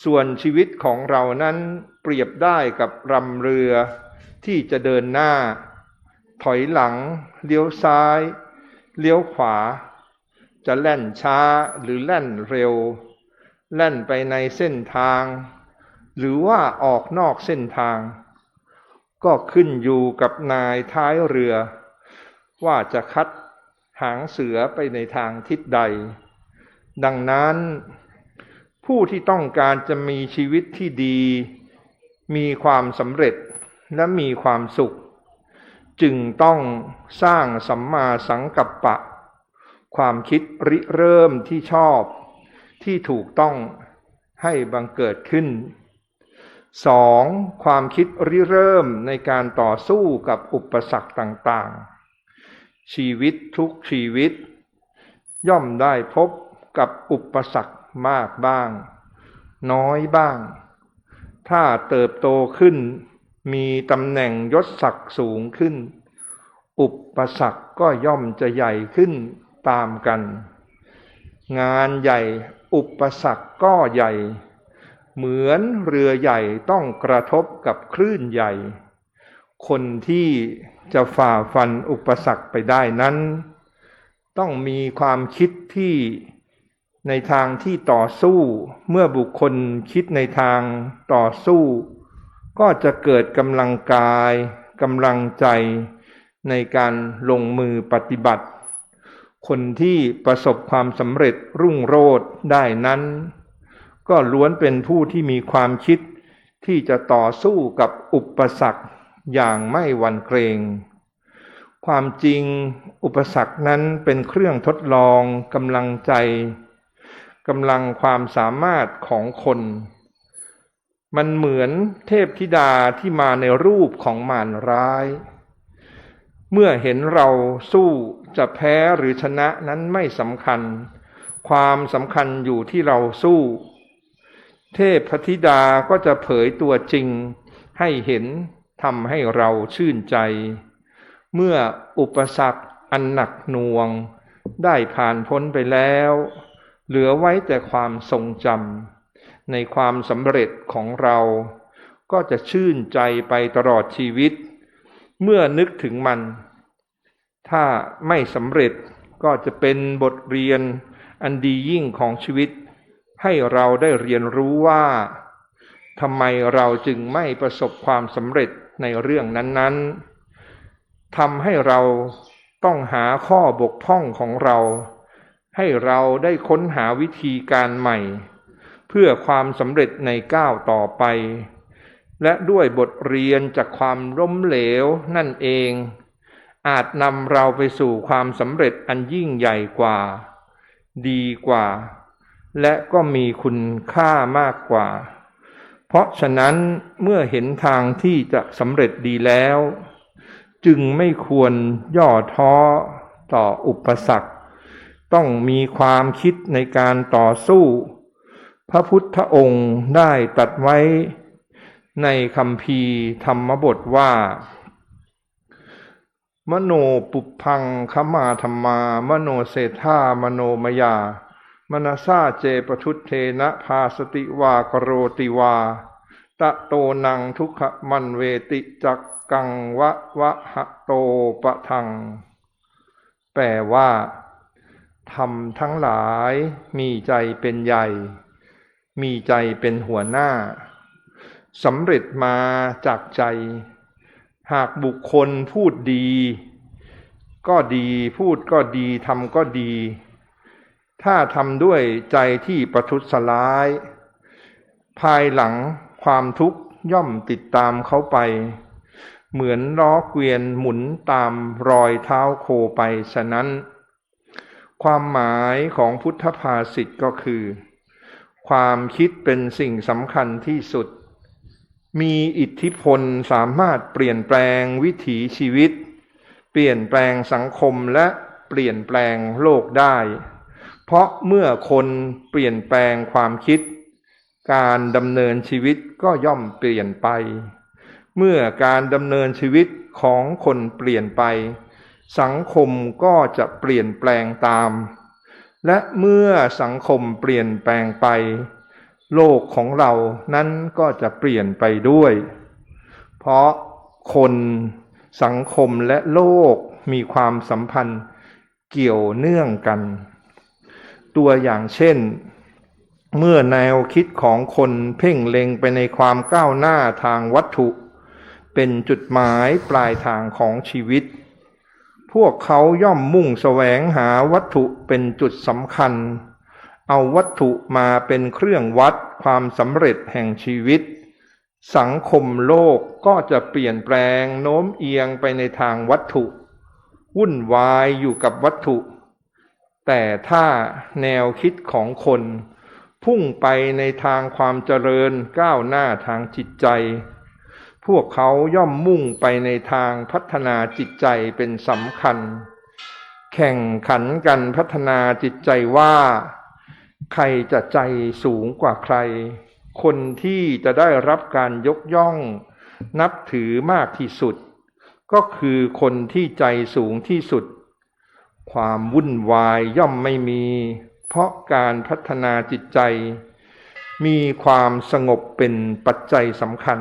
ส่วนชีวิตของเรานั้นเปรียบได้กับรำเรือที่จะเดินหน้าถอยหลังเลี้ยวซ้ายเลี้ยวขวาจะแล่นช้าหรือแล่นเร็วแล่นไปในเส้นทางหรือว่าออกนอกเส้นทางก็ขึ้นอยู่กับนายท้ายเรือว่าจะคัดหางเสือไปในทางทิศใดดังนั้นผู้ที่ต้องการจะมีชีวิตที่ดีมีความสำเร็จและมีความสุขจึงต้องสร้างสัมมาสังกัปปะความคิดริเริ่มที่ชอบที่ถูกต้องให้บังเกิดขึ้น 2. ความคิดริเริ่มในการต่อสู้กับอุปสรรคต่างๆชีวิตทุกชีวิตย่อมได้พบกับอุปสรรคมากบ้างน้อยบ้างถ้าเติบโตขึ้นมีตำแหน่งยศศักดิ์สูงขึ้นอุปสรรคก็ย่อมจะใหญ่ขึ้นตามกันงานใหญ่อุปสรรคก็ใหญ่เหมือนเรือใหญ่ต้องกระทบกับคลื่นใหญ่คนที่จะฝ่าฟันอุปสรรคไปได้นั้นต้องมีความคิดที่ในทางที่ต่อสู้เมื่อบุคคลคิดในทางต่อสู้ก็จะเกิดกำลังกายกำลังใจในการลงมือปฏิบัติคนที่ประสบความสำเร็จรุ่งโรจน์ได้นั้นก็ล้วนเป็นผู้ที่มีความคิดที่จะต่อสู้กับอุปสรรคอย่างไม่หวั่นเกรงความจริงอุปสรรคนั้นเป็นเครื่องทดลองกำลังใจกำลังความสามารถของคนมันเหมือนเทพธิดาที่มาในรูปของมารร้ายเมื่อเห็นเราสู้จะแพ้หรือชนะนั้นไม่สำคัญความสำคัญอยู่ที่เราสู้เทพธิดาก็จะเผยตัวจริงให้เห็นทำให้เราชื่นใจเมื่ออุปสรรคอันหนักหน่วงได้ผ่านพ้นไปแล้วเหลือไว้แต่ความทรงจำในความสำเร็จของเราก็จะชื่นใจไปตลอดชีวิตเมื่อนึกถึงมันถ้าไม่สำเร็จก็จะเป็นบทเรียนอันดียิ่งของชีวิตให้เราได้เรียนรู้ว่าทำไมเราจึงไม่ประสบความสำเร็จในเรื่องนั้นๆทำให้เรา ต้องหาข้อบกพร่องของเราให้เราได้ค้นหาวิธีการใหม่เพื่อความสำเร็จในก้าวต่อไปและด้วยบทเรียนจากความล้มเหลวนั่นเองอาจนำเราไปสู่ความสำเร็จอันยิ่งใหญ่กว่าดีกว่าและก็มีคุณค่ามากกว่าเพราะฉะนั้นเมื่อเห็นทางที่จะสำเร็จดีแล้วจึงไม่ควรย่อท้อต่ออุปสรรคต้องมีความคิดในการต่อสู้พระพุทธองค์ได้ตรัสไว้ในคัมภีร์ธรรมบทว่ามโนปุพพังคมาธรรมามโนเศรษฐามโนมยามนสาเจปทุตเทนะภาสติวากโรติวาตะโตนังทุกขมันเวติจักกังวะวะหะโตปะทังแปลว่าธรรมทั้งหลายมีใจเป็นใหญ่มีใจเป็นหัวหน้าสำเร็จมาจากใจหากบุคคลพูดดีก็ดีพูดก็ดีทำก็ดีถ้าทำด้วยใจที่ประทุษร้ายภายหลังความทุกข์ย่อมติดตามเขาไปเหมือนล้อเกวียนหมุนตามรอยเท้าโคไปฉะนั้นความหมายของพุทธภาษิตก็คือความคิดเป็นสิ่งสำคัญที่สุดมีอิทธิพลสามารถเปลี่ยนแปลงวิถีชีวิตเปลี่ยนแปลงสังคมและเปลี่ยนแปลงโลกได้เพราะเมื่อคนเปลี่ยนแปลงความคิดการดำเนินชีวิตก็ย่อมเปลี่ยนไปเมื่อการดำเนินชีวิตของคนเปลี่ยนไปสังคมก็จะเปลี่ยนแปลงตามและเมื่อสังคมเปลี่ยนแปลงไปโลกของเรานั้นก็จะเปลี่ยนไปด้วยเพราะคนสังคมและโลกมีความสัมพันธ์เกี่ยวเนื่องกันตัวอย่างเช่นเมื่อแนวคิดของคนเพ่งเล็งไปในความก้าวหน้าทางวัตถุเป็นจุดหมายปลายทางของชีวิตพวกเขาย่อมมุ่งแสวงหาวัตถุเป็นจุดสำคัญเอาวัตถุมาเป็นเครื่องวัดความสำเร็จแห่งชีวิตสังคมโลกก็จะเปลี่ยนแปลงโน้มเอียงไปในทางวัตถุวุ่นวายอยู่กับวัตถุแต่ถ้าแนวคิดของคนพุ่งไปในทางความเจริญก้าวหน้าทางจิตใจพวกเขาย่อมมุ่งไปในทางพัฒนาจิตใจเป็นสำคัญแข่งขันกันพัฒนาจิตใจว่าใครจะใจสูงกว่าใครคนที่จะได้รับการยกย่องนับถือมากที่สุดก็คือคนที่ใจสูงที่สุดความวุ่นวายย่อมไม่มีเพราะการพัฒนาจิตใจมีความสงบเป็นปัจจัยสำคัญ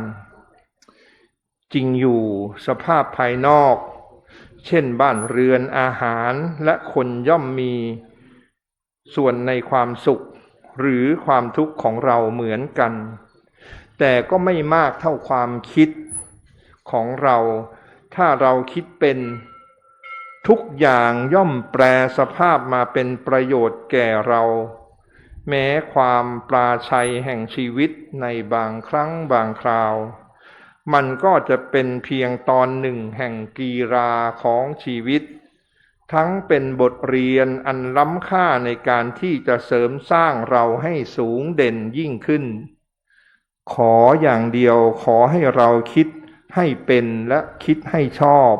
จริงอยู่สภาพภายนอกเช่นบ้านเรือนอาหารและคนย่อมมีส่วนในความสุขหรือความทุกข์ของเราเหมือนกันแต่ก็ไม่มากเท่าความคิดของเราถ้าเราคิดเป็นทุกอย่างย่อมแปรสภาพมาเป็นประโยชน์แก่เราแม้ความปราชัยแห่งชีวิตในบางครั้งบางคราวมันก็จะเป็นเพียงตอนหนึ่งแห่งกีฬาของชีวิตทั้งเป็นบทเรียนอันล้ำค่าในการที่จะเสริมสร้างเราให้สูงเด่นยิ่งขึ้นขออย่างเดียวขอให้เราคิดให้เป็นและคิดให้ชอบ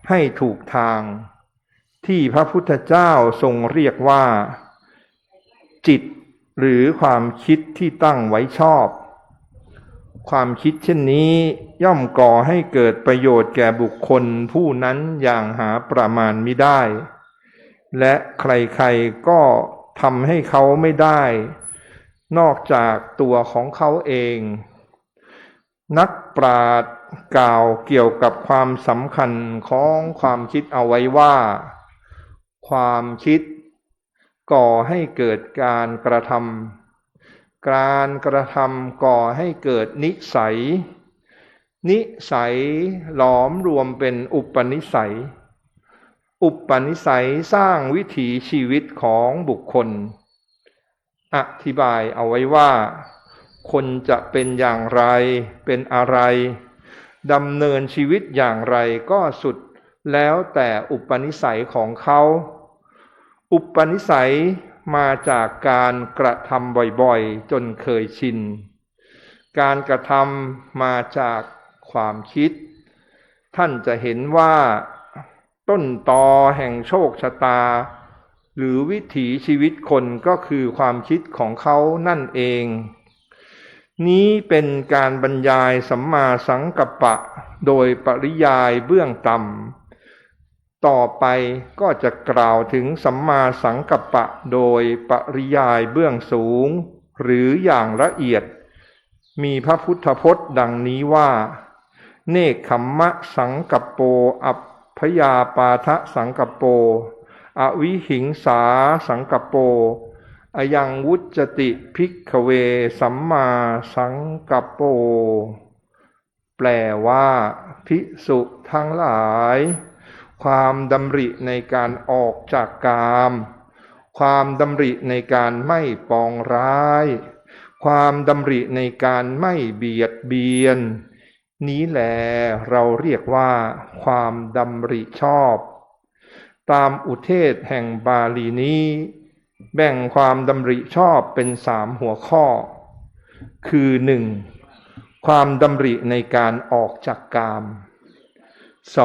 ให้ถูกทางที่พระพุทธเจ้าทรงเรียกว่าจิตหรือความคิดที่ตั้งไว้ชอบความคิดเช่นนี้ย่อมก่อให้เกิดประโยชน์แก่บุคคลผู้นั้นอย่างหาประมาณมิได้และใครๆก็ทำให้เขาไม่ได้นอกจากตัวของเขาเองนักปราชญ์กล่าวเกี่ยวกับความสำคัญของความคิดเอาไว้ว่าความคิดก่อให้เกิดการกระทำการกระทำก่อให้เกิดนิสัยนิสัยหลอมรวมเป็นอุปนิสัย อุปนิสัยสร้างวิถีชีวิตของบุคคลอธิบายเอาไว้ว่าคนจะเป็นอย่างไรเป็นอะไรดำเนินชีวิตอย่างไรก็สุดแล้วแต่อุปนิสัยของเขาอุปนิสัยมาจากการกระทำบ่อยๆจนเคยชินการกระทำมาจากความคิดท่านจะเห็นว่าต้นตอแห่งโชคชะตาหรือวิถีชีวิตคนก็คือความคิดของเขานั่นเองนี้เป็นการบรรยายสัมมาสังกัปปะโดยปริยายเบื้องต่ำต่อไปก็จะกล่าวถึงสัมมาสังกัปปะโดยปริยายเบื้องสูงหรืออย่างละเอียดมีพระพุทธพจน์ดังนี้ว่าเนกขัมมะสังกัปโปอัปพยาปาทะสังกัปโปอวิหิงสาสังกัปโปอยังวุจติภิกขเวสัมมาสังกัปโปแปลว่าภิกษุทั้งหลายความดำริในการออกจากกามความดำริในการไม่ปองร้ายความดำริในการไม่เบียดเบียนนี้แหละเราเรียกว่าความดำริชอบตามอุเทศแห่งบาลีนี้แบ่งความดำริชอบเป็น3หัวข้อคือ 1. ความดำริในการออกจากกาม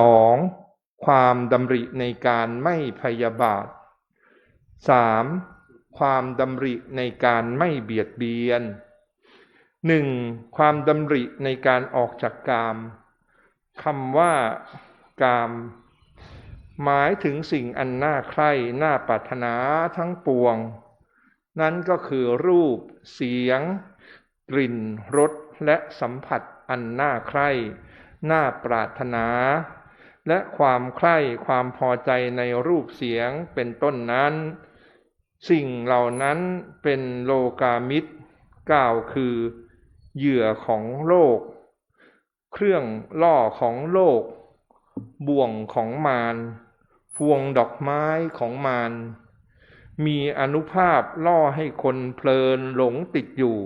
2. ความดำริในการไม่พยาบาท 3. ความดำริในการไม่เบียดเบียน 1. ความดำริในการออกจากกามคำว่ากามหมายถึงสิ่งอันน่าใคร่น่าปรารถนาทั้งปวงนั่นก็คือรูปเสียงกลิ่นรสและสัมผัสอันน่าใคร่น่าปรารถนาและความใคร่ความพอใจในรูปเสียงเป็นต้นนั้นสิ่งเหล่านั้นเป็นโลกามิตรกล่าวคือเหยื่อของโลกเครื่องล่อของโลกบ่วงของมารพวงดอกไม้ของมารมีอานุภาพล่อให้คนเพลินหลงติดอยู่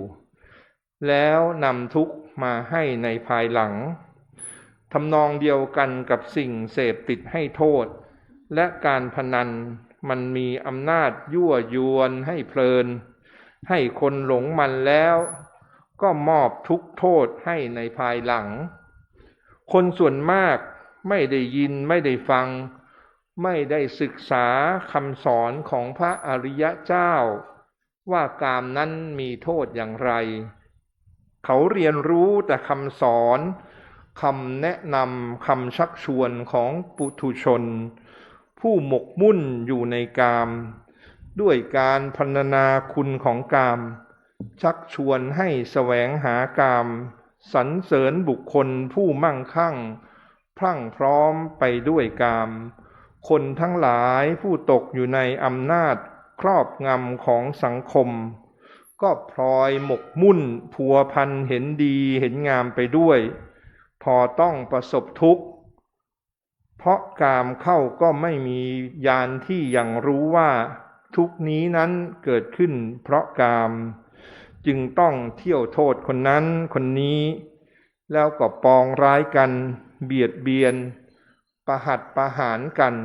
แล้วนำทุกข์มาให้ในภายหลังทำนองเดียวกันกับสิ่งเสพติดให้โทษและการพนันมันมีอำนาจยั่วยวนให้เพลินให้คนหลงมันแล้วก็มอบทุกข์โทษให้ในภายหลังคนส่วนมากไม่ได้ยินไม่ได้ฟังไม่ได้ศึกษาคำสอนของพระอริยเจ้าว่ากามนั้นมีโทษอย่างไรเขาเรียนรู้แต่คำสอนคำแนะนำคำชักชวนของปุถุชนผู้หมกมุ่นอยู่ในกามด้วยการพรรณนาคุณของกามชักชวนให้แสวงหากามสรรเสริญบุคคลผู้มั่งคั่งพรั่งพร้อมไปด้วยกามคนทั้งหลายผู้ตกอยู่ในอำนาจครอบงำของสังคมก็พลอยหมกมุ่นพัวพันเห็นดีเห็นงามไปด้วยพอต้องประสบทุกข์เพราะกามเข้าก็ไม่มีญาณที่ยังรู้ว่าทุกนี้นั้นเกิดขึ้นเพราะกามจึงต้องเที่ยวโทษคนนั้นคนนี้แล้วก็ปองร้ายกันเบียดเบียนประหัตประหารกัน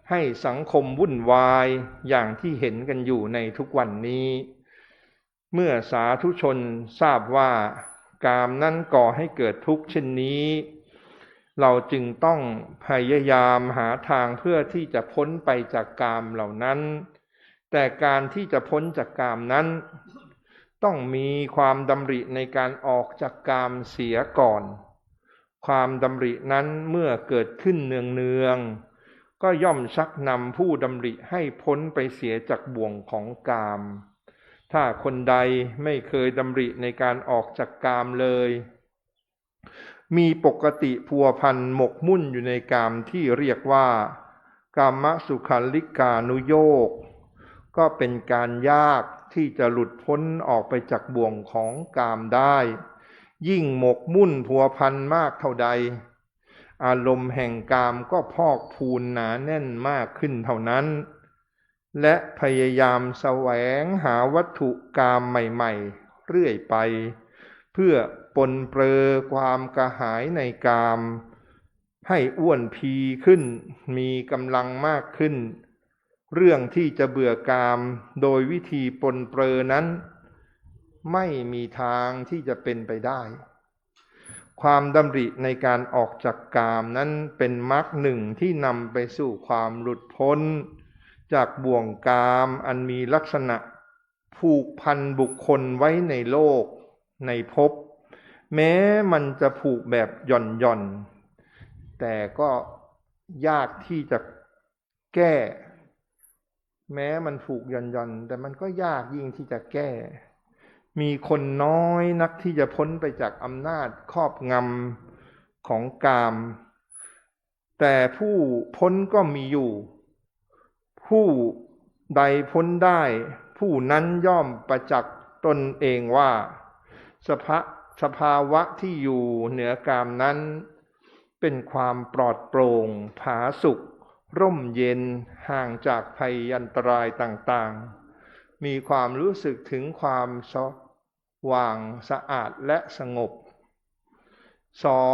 ให้สังคมวุ่นวายอย่างที่เห็นกันอยู่ในทุกวันนี้เมื่อสาธุชนทราบว่ากามนั้นก่อให้เกิดทุกข์เช่นนี้เราจึงต้องพยายามหาทางเพื่อที่จะพ้นไปจากกามเหล่านั้นแต่การที่จะพ้นจากกามนั้นต้องมีความดำริในการออกจากกามเสียก่อนความดำรินั้นเมื่อเกิดขึ้นเนืองๆก็ย่อมชักนำผู้ดำริให้พ้นไปเสียจากบ่วงของกามถ้าคนใดไม่เคยดำริในการออกจากกามเลยมีปกติพัวพันหมกมุ่นอยู่ในกามที่เรียกว่ากามสุขัลลิกานุโยคก็เป็นการยากที่จะหลุดพ้นออกไปจากบ่วงของกามได้ยิ่งหมกมุ่นพัวพันมากเท่าใด อารมณ์แห่งกามก็พอกพูนหนาแน่นมากขึ้นเท่านั้นและพยายามแสวงหาวัตถุกามใหม่ๆเรื่อยไปเพื่อปนเปื้อความกระหายในกามให้อ้วนพีขึ้นมีกำลังมากขึ้นเรื่องที่จะเบื่อกามโดยวิธีปนเปื้อนั้นไม่มีทางที่จะเป็นไปได้ความดำริในการออกจากกามนั้นเป็นมรรคหนึ่งที่นำไปสู่ความหลุดพ้นจากบ่วงกามอันมีลักษณะผูกพันบุคคลไว้ในโลกในภพแม้มันจะผูกแบบหย่อนๆแต่ก็ยากที่จะแก้แม้มันผูกหย่อนๆแต่มันก็ยากยิ่งที่จะแก้มีคนน้อยนักที่จะพ้นไปจากอำนาจครอบงำของกามแต่ผู้พ้นก็มีอยู่ผู้ใดพ้นได้ผู้นั้นย่อมประจักษ์ตนเองว่าสภาวะที่อยู่เหนือกามนั้นเป็นความปลอดโปร่งผาสุกร่มเย็นห่างจากภัยอันตรายต่างๆมีความรู้สึกถึงความสว่างสะอาดและสงบ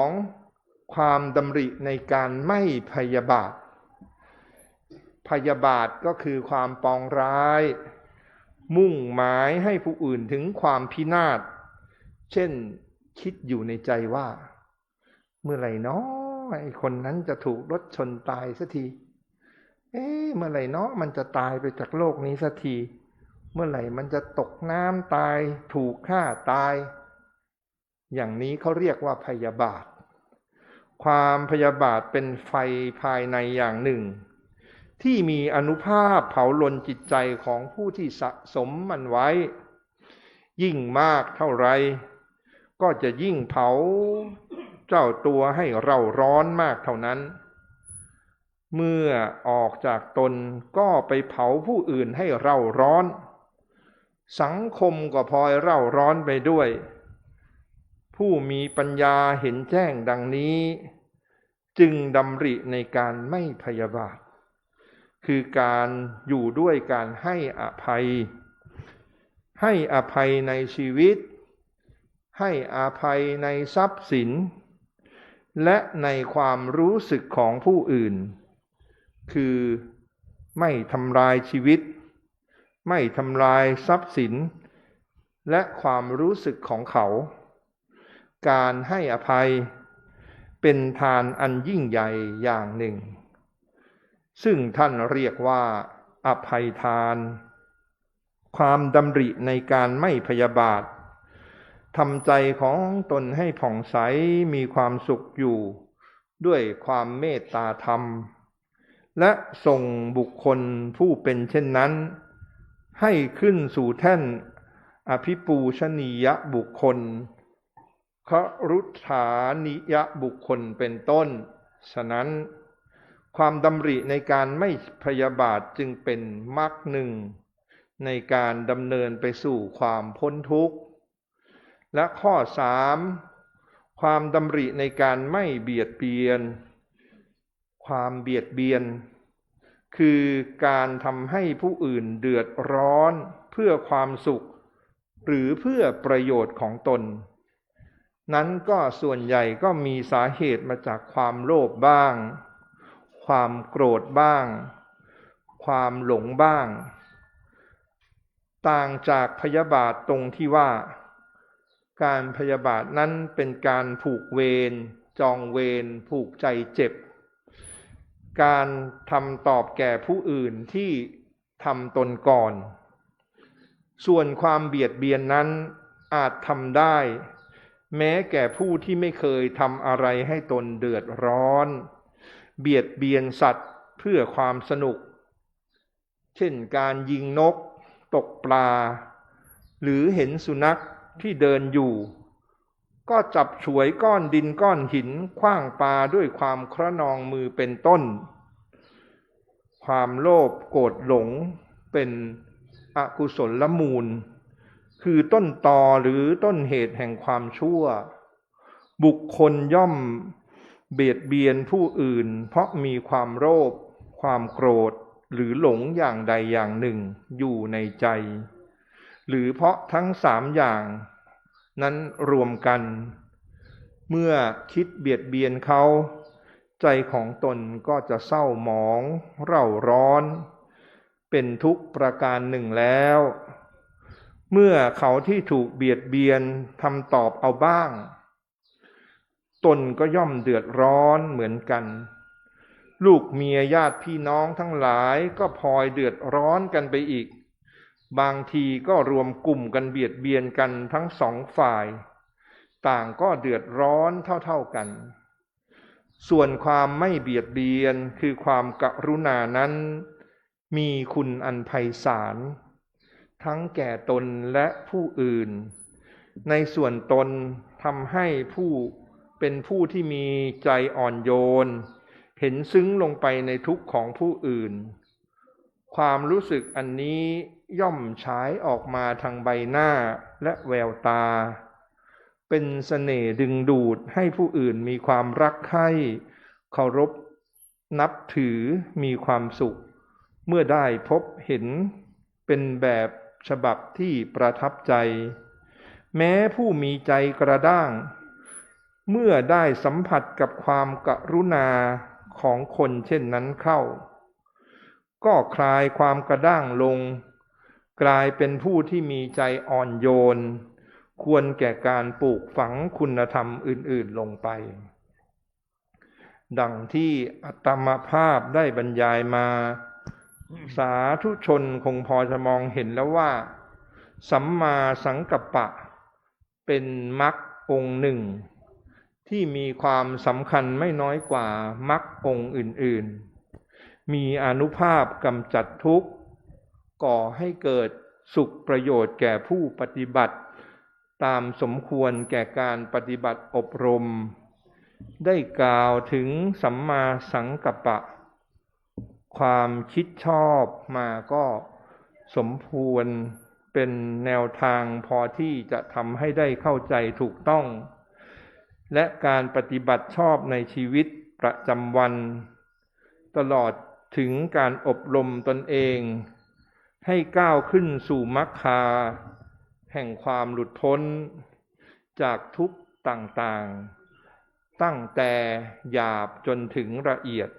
2. ความดำริในการไม่พยาบาทพยาบาทก็คือความปองร้ายมุ่งหมายให้ผู้อื่นถึงความพินาศเช่นคิดอยู่ในใจว่าเมื่อไหร่น้อไอ้คนนั้นจะถูกรถชนตายสักทีเมื่อไหร่น้อมันจะตายไปจากโลกนี้สักทีเมื่อไหร่มันจะตกน้ำตายถูกฆ่าตายอย่างนี้เขาเรียกว่าพยาบาทความพยาบาทเป็นไฟภายในอย่างหนึ่งที่มีอานุภาพเผาลนจิตใจของผู้ที่สะสมมันไว้ยิ่งมากเท่าไรก็จะยิ่งเผาเจ้าตัวให้เร่าร้อนมากเท่านั้นเมื่อออกจากตนก็ไปเผาผู้อื่นให้เร่าร้อนสังคมก็พลอยเร่าร้อนไปด้วยผู้มีปัญญาเห็นแจ้งดังนี้จึงดำริในการไม่พยาบาทคือการอยู่ด้วยการให้อภัยในชีวิตให้อภัยในทรัพย์สินและในความรู้สึกของผู้อื่นคือไม่ทำลายชีวิตไม่ทำลายทรัพย์สินและความรู้สึกของเขาการให้อภัยเป็นทานอันยิ่งใหญ่อย่างหนึ่งซึ่งท่านเรียกว่าอภัยทานความดำริในการไม่พยาบาททำใจของตนให้ผ่องใสมีความสุขอยู่ด้วยความเมตตาธรรมและส่งบุคคลผู้เป็นเช่นนั้นให้ขึ้นสู่แท่นอภิปูชนียบุคคลครุฐานิยบุคคลเป็นต้นฉะนั้นความดำริในการไม่พยาบาทจึงเป็นมรรคหนึ่งในการดำเนินไปสู่ความพ้นทุกข์และข้อ 3. ความดำริในการไม่เบียดเบียนความเบียดเบียนคือการทำให้ผู้อื่นเดือดร้อนเพื่อความสุขหรือเพื่อประโยชน์ของตนนั้นก็ส่วนใหญ่ก็มีสาเหตุมาจากความโลภบ้างความโกรธบ้างความหลงบ้างต่างจากพยาบาทตรงที่ว่าการพยาบาทนั้นเป็นการผูกเวรจองเวรผูกใจเจ็บการทำตอบแก่ผู้อื่นที่ทำตนก่อนส่วนความเบียดเบียนนั้นอาจทำได้แม้แก่ผู้ที่ไม่เคยทำอะไรให้ตนเดือดร้อนเบียดเบียนสัตว์เพื่อความสนุกเช่นการยิงนกตกปลาหรือเห็นสุนัขที่เดินอยู่ก็จับฉวยก้อนดินก้อนหินขว้างปาด้วยความคระนองมือเป็นต้นความโลภโกรธหลงเป็นอกุศลมูลคือต้นตอหรือต้นเหตุแห่งความชั่วบุคคลย่อม เบียดเบียนผู้อื่นเพราะมีความโลภความโกรธหรือหลงอย่างใดอย่างหนึ่งอยู่ในใจ หรือเพราะทั้ง3อย่างนั้นรวมกัน เมื่อคิดเบียดเบียนเขาใจของตนก็จะเศร้าหมองเร่าร้อนเป็นทุกข์ประการหนึ่งแล้ว เมื่อเขาที่ถูกเบียดเบียนทำตอบเอาบ้างตนก็ย่อมเดือดร้อนเหมือนกันลูกเมียญาติพี่น้องทั้งหลายก็พลอยเดือดร้อนกันไปอีกบางทีก็รวมกลุ่มกันเบียดเบียนกันทั้ง2 ฝ่ายต่างก็เดือดร้อนเท่าๆกันส่วนความไม่เบียดเบียนคือความกรุณานั้นมีคุณอันไพศาลทั้งแก่ตนและผู้อื่นในส่วนตนทำให้ผู้เป็นผู้ที่มีใจอ่อนโยนเห็นซึ้งลงไปในทุกข์ของผู้อื่นความรู้สึกอันนี้ย่อมฉายออกมาทางใบหน้าและแววตาเป็นเสน่ห์ดึงดูดให้ผู้อื่นมีความรักใคร่เคารพนับถือมีความสุขเมื่อได้พบเห็นเป็นแบบฉบับที่ประทับใจแม้ผู้มีใจกระด้างเมื่อได้สัมผัสกับความกรุณาของคนเช่นนั้นเข้าก็คลายความกระด้างลงกลายเป็นผู้ที่มีใจอ่อนโยนควรแก่การปลูกฝังคุณธรรมอื่นๆลงไปดังที่อาตมาภาพได้บรรยายมาสาธุชนคงพอจะมองเห็นแล้วว่าสัมมาสังกัปปะเป็นมรรคองค์หนึ่งที่มีความสำคัญไม่น้อยกว่ามรรคองค์อื่นๆมีอานุภาพกำจัดทุกข์ก่อให้เกิดสุขประโยชน์แก่ผู้ปฏิบัติตามสมควรแก่การปฏิบัติอบรมได้กล่าวถึงสัมมาสังกัปปะความคิดชอบมาก็สมควรเป็นแนวทางพอที่จะทำให้ได้เข้าใจถูกต้องและการปฏิบัติชอบในชีวิตประจำวันตลอดถึงการอบรมตนเองให้ก้าวขึ้นสู่มรรคาแห่งความหลุดพ้นจากทุกข์ต่างๆตั้งแต่หยาบจนถึงละเอียด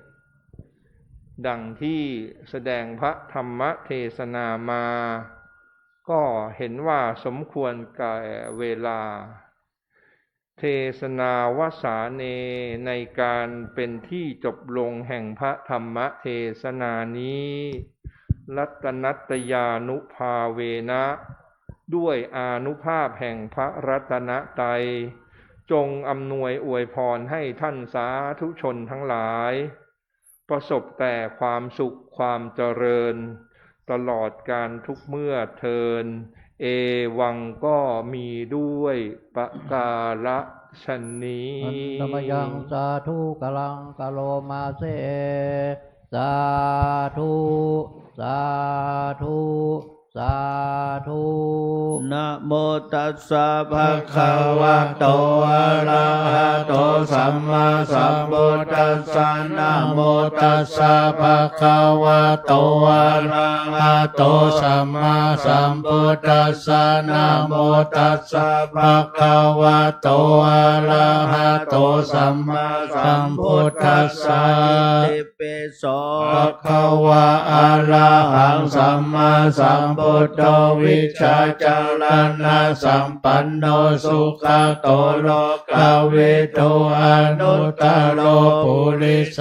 ดังที่แสดงพระธรรมเทศนามาก็เห็นว่าสมควรแก่เวลาเทศนาวสาเนในการเป็นที่จบลงแห่งพระธรรมเทศนานี้รัตนัตยานุภาเวนะด้วยอานุภาพแห่งพระรัตนตรัยจงอำนวยอวยพรให้ท่านสาธุชนทั้งหลายประสบแต่ความสุขความเจริญตลอดการทุกเมื่อเทินเอวังก็มีด้วยประกาศนี้ อันตมยังสาธุกลังกะโลมาเสสาธุสาธุสาธุนะโมตัสสะภะคะวะโตอะระหะโตสัมมาสัมพุทธัสสะนะโมตัสสะภะคะวะโตอะระหะโตสัมมาสัมพุทธัสสะนะโมตัสสะภะคะวะโตอะระหะโตสัมมาสัมพุทธัสสะอิติปิโสภะคะวะอะระหังสัมมาสัมพุทโธวิชาจารณะสัมปันโนสุขโตโลกวิทูอนุตตโรปุริส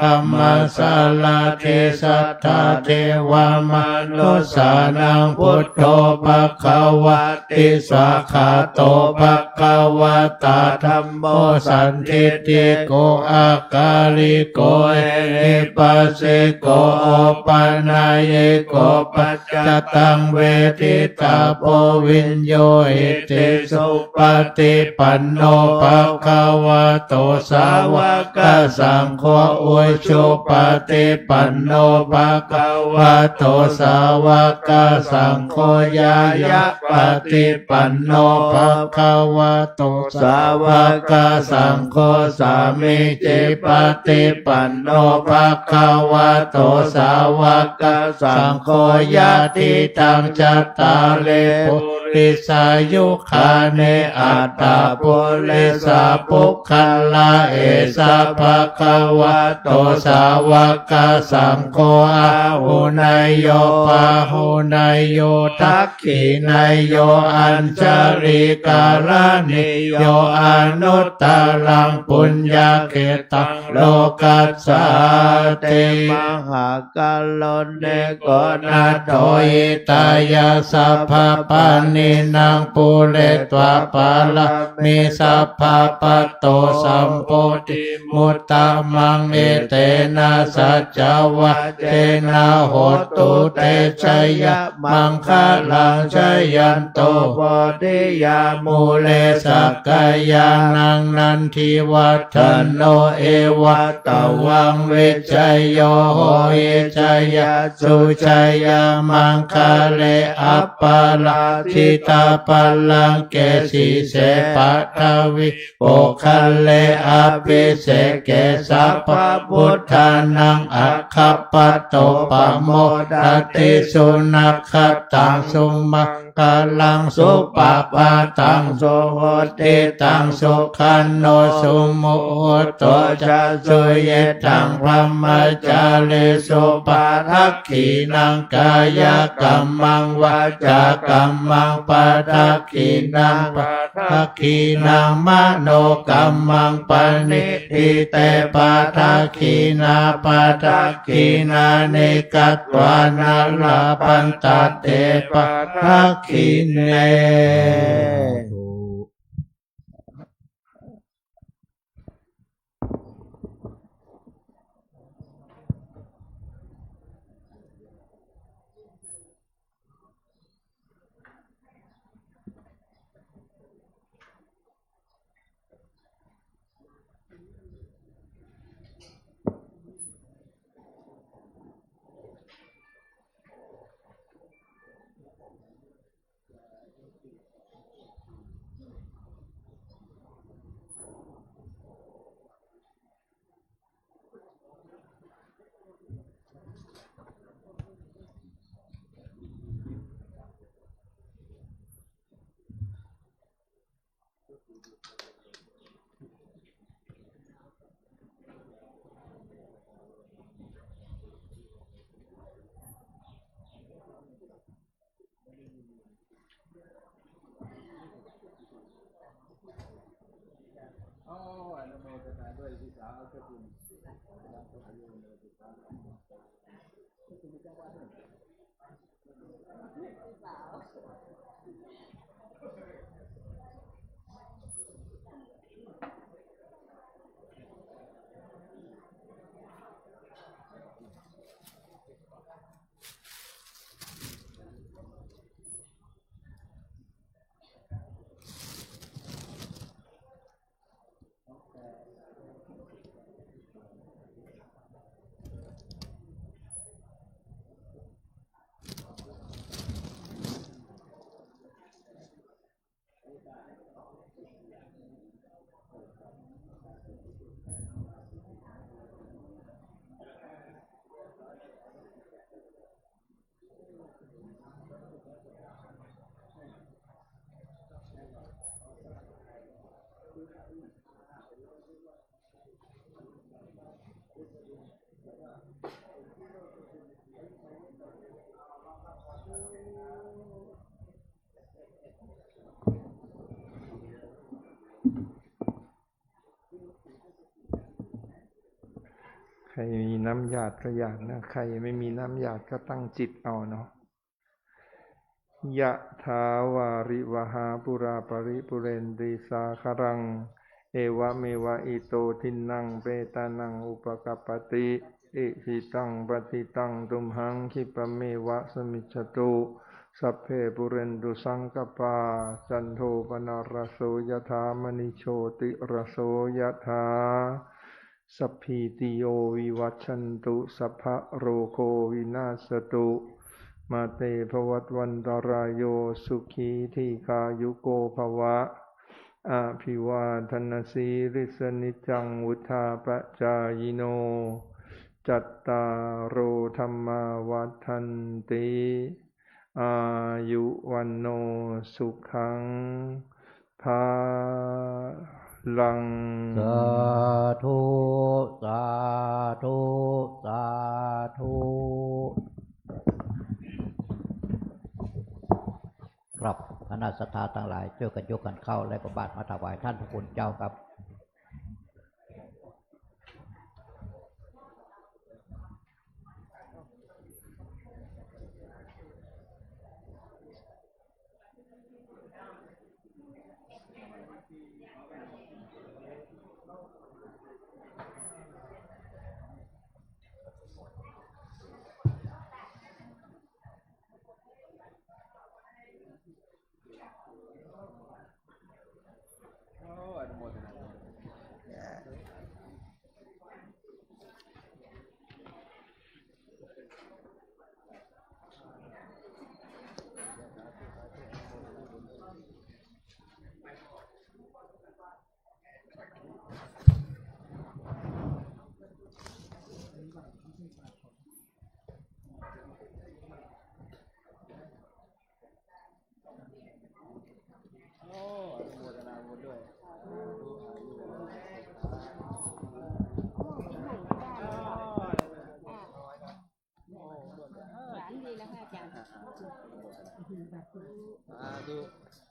ธรรมสารถิสัทธาเทวมนุสสานังพุทโธภควติสาขาโตภควตาธัมโมสันทิติโกอากาลิโกเอหิปัสสิโกโอปัญญโกปัจจตังเวทิตาโพวิญโยอิติสุปฏิปันโนภควโตสาวกสังโฆอวย ชุปฏิปันโนภะคะวะโตสาวกสังโฆยายะปฏิปันโนภะคะวะโตสาวกสังโฆสามิจิปฏิปันโนภะคะวะโตสาวกสังโฆญาติตังจัตตาริปุริสายุคาเนอัตตาปุริสาปุคคัลลาเอสะภะคะวะโตสาวกสังโฆอาหุนายโยปาหุนายโยทักขินายโยอัญชริการณิโยอนุตตรังปุญญาเกตังโลกัสสะเตมหากาลเนโกนาโตอิตายาสัพพปานินางปุเรตวะปาลามิสัพพปะโตสัมโพธิมุตตะมังเอเตนะสัจจวะเตนะโหตุเตชยะมังคลังชยันโตโพธิยามูเลสักกายานังนันทิวัฒโนเอวะตวังเวชยโยโหเอชยะสุชัยยามังคเลอัปปาลาทิตาปัลลังเกสีเสปัทวิโปคัลเลอภิเสเกสัพพพุทธานังอัคคปะโตปะโมดติสุนัขขตังสุมังคลังสุปปะตังสุโหติตังสุขันโนสุโมโตจะสุเยตังพรหมจาริสุปาทักขีนังกายกัมมังวาจากัมมังปาทักขีนังปาทักขีนังมโนกัมมังปณิทิเตปาทักขีนาปาทักขีนาเนกัตวานาลาปันตเตปาทักขีเนใครมีน้ำหยาดก็หยาดนะใครไม่มีน้ำหยาดก็ตั้งจิตเอาเนาะยะถาวาริวหาปุราปริปุเรนติสาครังเอวะเมวะอิโตทินังเปตานังอุปกัปปติอิหิตังปฏิตังตุมหังคิปะเมวะสมิจฉตุสัพเพปุเรนตุสังกปาจันโทปนารโสยถามณิโชติรโสยถา สัพพิติโยวิวัชชันตุสัพพะโรโควินาศตุมาเตภวัตวันตรายโยสุขีทีคายุโกภวะอาภิวาทนาสีริสนิจังวุธาปจายโนจัตตารโอธรรมาวัฏันติอายุวันโนสุขังภาลัง สาธุสาธุสาธุครับคณะสัตยาทั้งหลายช่วยกันยกกันเข้าและก็บาตรมาถวายท่านพระคุณเจ้าครับ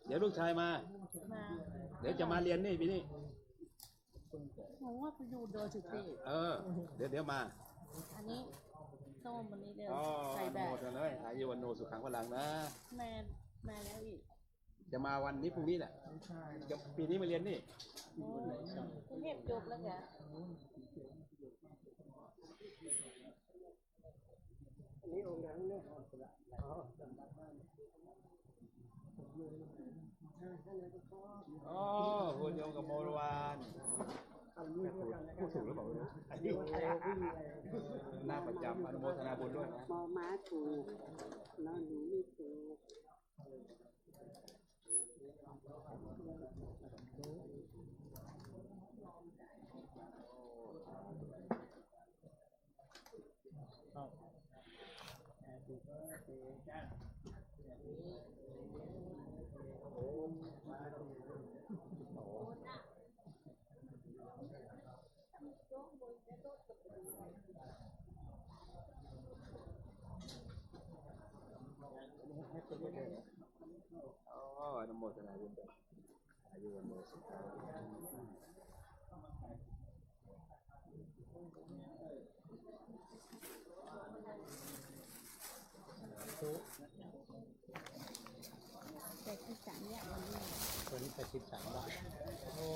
เดี๋ยวลูกชายมา เดี๋ยวจะมาเรียนนี่ปีนี้ ผมว่าไปอยู่โดยสุเทพ เดี๋ยวมา อันนี้ส้มวันนี้เดียว อ๋อ ใส่ อ แบ นุโม บ ทนาเลยอายุวันโนสุขังพลังนะ แม่แม่แล้วอีก จะมาวันนี้พรุ่งนี้แหละปีนี้มาเรียนนี่ สุเทพจบแล้วแก อ๋อคุณโยมกับโมรวานผู้สูงหรือเปล่าหน้าประจำอนุโมทนาบุญด้วยนะ มอม้าถูกนอนหนูไม่ถูก อ๋ออนุโมทนาบุญด้วยอายุวันโนสุขัง แต่ที่สามอย่างวันนี้ วันนี้83 บาทโอ้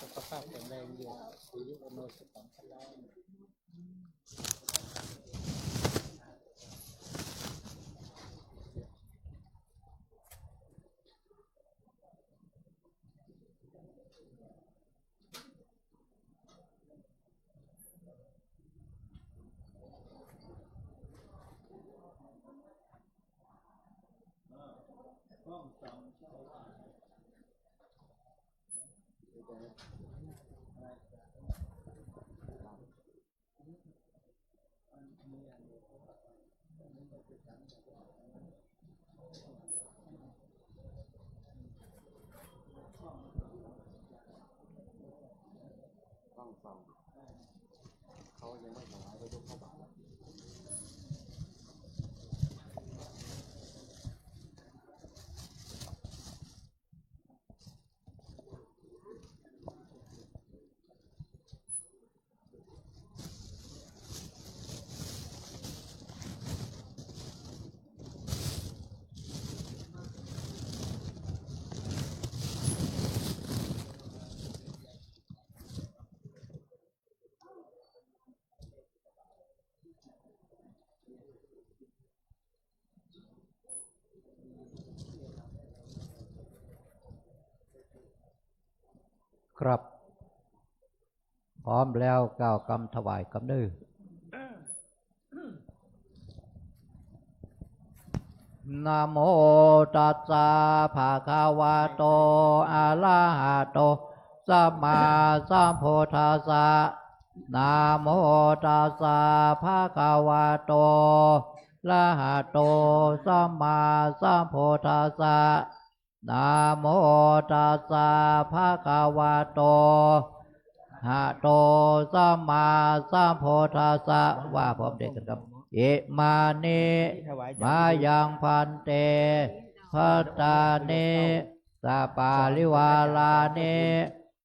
สุขภาพแข็งแรงอยู่อายุวันโนสุขังพลัง ต้องฟังเขายังไม่ถวายเขายกเข้าบาตร ครับ พร้อมแล้วก้าวกำถวายกำนื้อนะโมตัสสะภะคะวะโตอะระหะโตสัมมาสัมพุทธัสสะนะโมตัสสะภะคะวะโตอะระหะโตสัมมาสัมพุทธัสสะนะโมตัสสะภะคะวะโตอะระหะโตสัมมาสัมพุทธัสสะว่าพร้อมเด็กกันครับอิมานิมายังพันเตภัตตานิสัปปาริวาลานิ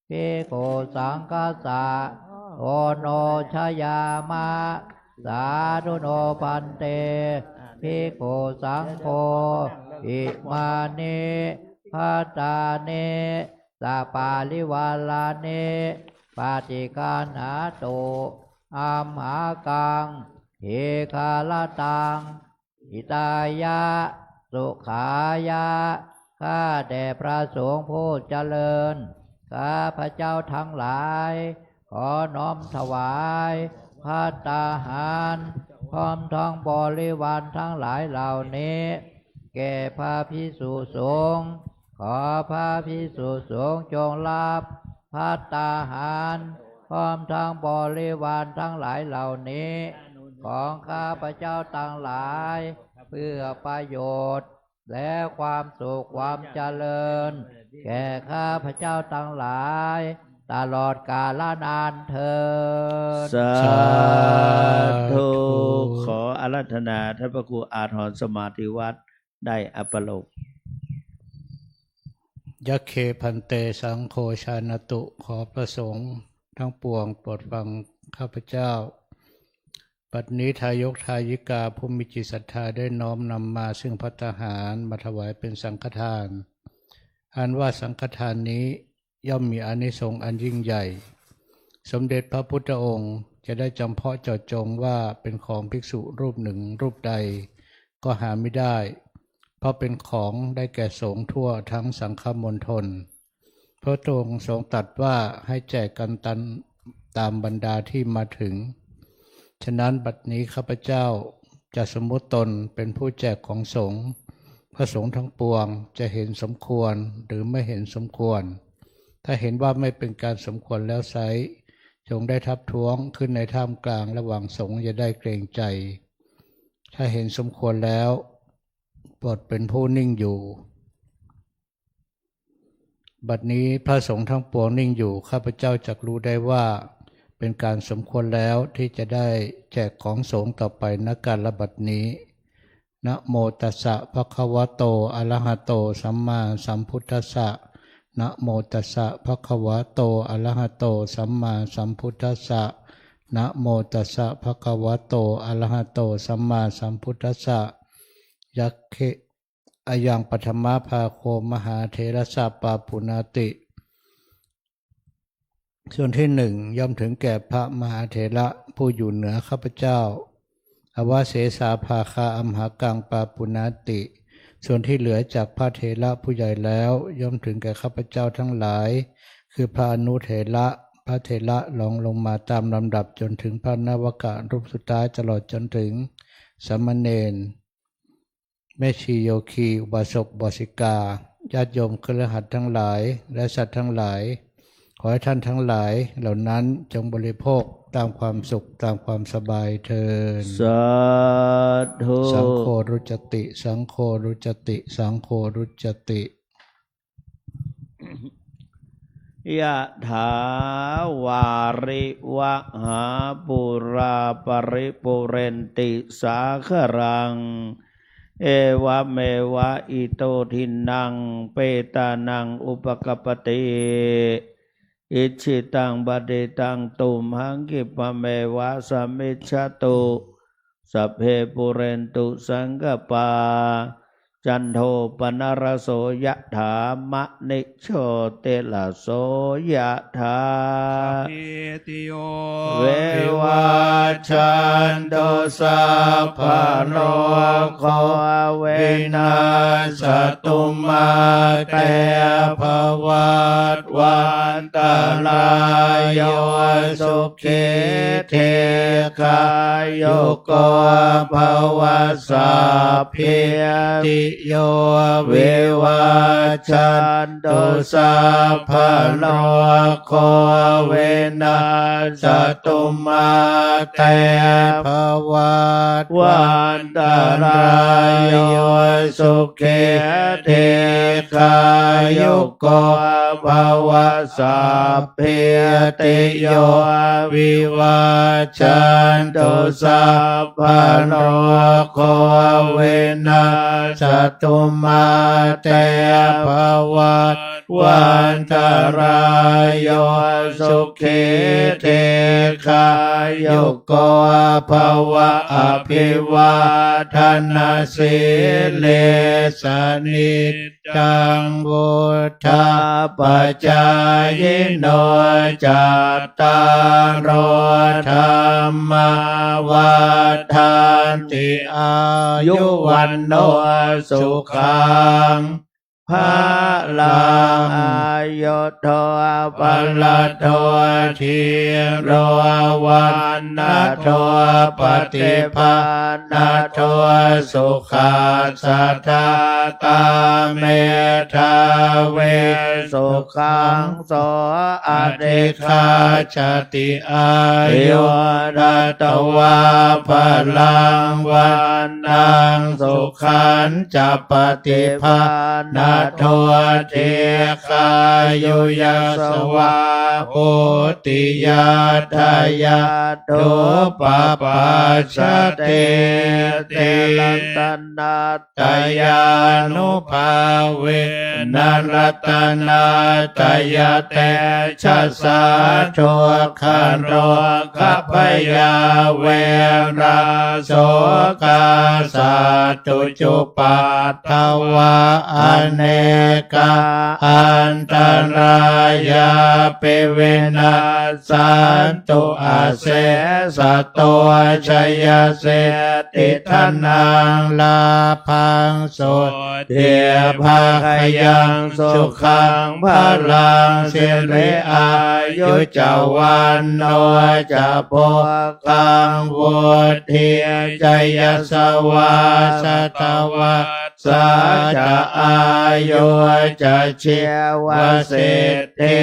ภิกขุสังฆัสสะโอโนชยามะสาธุโนพันเตภิกขุสังโฆอิมานิภัตตานิสัปปาริวาลานิปาติกานาโตอัมหากังเอคาลตังอิตายะสุขายะข้าแด่พระสงฆ์ผู้เจริญข้าพระเจ้าทั้งหลายขอน้อมถวายภัตตาหารพร้อมทั้งบริวารทั้งหลายเหล่านี้แก่พระภิกษุสงฆ์ขอพระภิกษุสงฆ์จงรับภัตตาหารพร้อมทั้งบริวารทั้งหลายเหล่านี้ของข้าพระเจ้าทั้งหลายเพื่อประโยชน์และความสุขความเจริญแก่ข้าพระเจ้าทั้งหลายตลอดกาลนานเถิด สาธุขออาราธนาท่านพระครูอาทรสมาธิวัดได้อัปโลกยัคเคพันเตสังโฆชานตุขอประสงค์ทั้งปวงโปรดฟังข้าพเจ้าบัดนี้ทายกทายิกาผู้มีจิตศรัทธาได้น้อมนำมาซึ่งภัตตาหารมาถวายเป็นสังฆทานอันว่าสังฆทานนี้ย่อมมีอานิสงส์อันยิ่งใหญ่สมเด็จพระพุทธองค์จะได้จำเพาะเจาะจงว่าเป็นของภิกษุรูปหนึ่งรูปใดก็หาไม่ได้เพราะเป็นของได้แก่สงฆ์ทั่วทั้งสังฆมณฑลพระองค์ทรงตรัสว่าให้แจกกันตามบรรดาที่มาถึงฉะนั้นบัดนี้ข้าพเจ้าจะสมมุติตนเป็นผู้แจกของสงฆ์พระสงฆ์ทั้งปวงจะเห็นสมควรหรือไม่เห็นสมควรถ้าเห็นว่าไม่เป็นการสมควรแล้วไซร้จงได้ทับท้วงขึ้นในท่ามกลางระหว่างสงฆ์จะได้เกรงใจถ้าเห็นสมควรแล้วโปรดเป็นผู้นิ่งอยู่บัดนี้พระสงฆ์ทั้งปวงนิ่งอยู่ข้าพเจ้าจักรู้ได้ว่าเป็นการสมควรแล้วที่จะได้แจกของสงฆ์ต่อไปณกาลบัดนี้นะโมตัสสะภะคะวะโตอะระหะโตสัมมาสัมพุทธัสสะนะโมตัสสะภะคะวะโตอะระหะโตสัมมาสัมพุทธัสสะนะโมตัสสะภะคะวะโตอะระหะโตสัมมาสัมพุทธัสสะยัคเคอายังปัทมภาโคมหาเถระสะปาปุนาติส่วนที่หนึ่งย่อมถึงแก่พระมหาเถระผู้อยู่เหนือข้าพเจ้าอวเสสาภาคาอัมหากังปาปุนาติส่วนที่เหลือจากพระเถระผู้ใหญ่แล้วย่อมถึงแก่ข้าพเจ้าทั้งหลายคือพระอนุเถระพระเถระรองลงมาตามลำดับจนถึงพระนวกะรูปสุดท้ายตลอดจนถึงสามเณรแม่ชีโยคีอุบาสกบาสิกาญาติโยมคฤหัสถ์ทั้งหลายและสัตว์ทั้งหลายขอให้ท่านทั้งหลายเหล่านั้นจงบริโภคตามความสุขตามความสบายเถิดสาธุ สังโฆรุจติสังโฆรุจติสังโฆรุจติ ยะถาวาริวะหาปุราปริปุเรนติสาครังเอวะเมวะอิโตทินังเปตานังอุปกปปติอิชิตังบดิตังตุมหังคิปะเมวะสมิจฉตุสัพเพปุเรนตุสังกปา จันโทปนรโสยะถามะนิโชเตละโสยะถา พิติโย เววัชันโตสัพพะโรโคเวนัสตุมาเตภวัตวันตรายโยสุขิเทกายโยโกภวสัพพิติโยวิวัชันโตสัพพะโรโคเวนัสตุมาเตภวัตวันตรายโยสุขิเทกายโยโกภวสัพพิติโยวิวัชันโตสัพพะโรโคเวนัสตุมาเตภวัตวันตรายโยสุขิเทกายโยโกภวะอภิวาทนาสิเลสนิจจังวุฒาปัจจายโนจัตตารโอธรรมวัฏันติอายุวันโนสุขังภาลังอายุโทปลโททีโรวันนาโทปฏิภาณโทสุขาสัทธาตาเมธาเวสุขังโสอติคาชติอายุรัตวาภลังวันนังสุขันจะปฏิภาณโทเทคายุยสวาโหติยาทายาโตปปัสสะเตเตลันตนาตยานุภาเวนันรัตนาตยาเตชะสาโทคันโรขพยาเวราโสกาสัตุจุปัตถวะอเนกาอันตรายาเปเวนัสสันตุอาเสสโตชยเสติทนังลาพังโสเทภาคยังสุขังพลังสิริอายุจวันโนจะโพกังวุฒิจยสวาสตวะสาจะอายุจะเชียวสิทธิ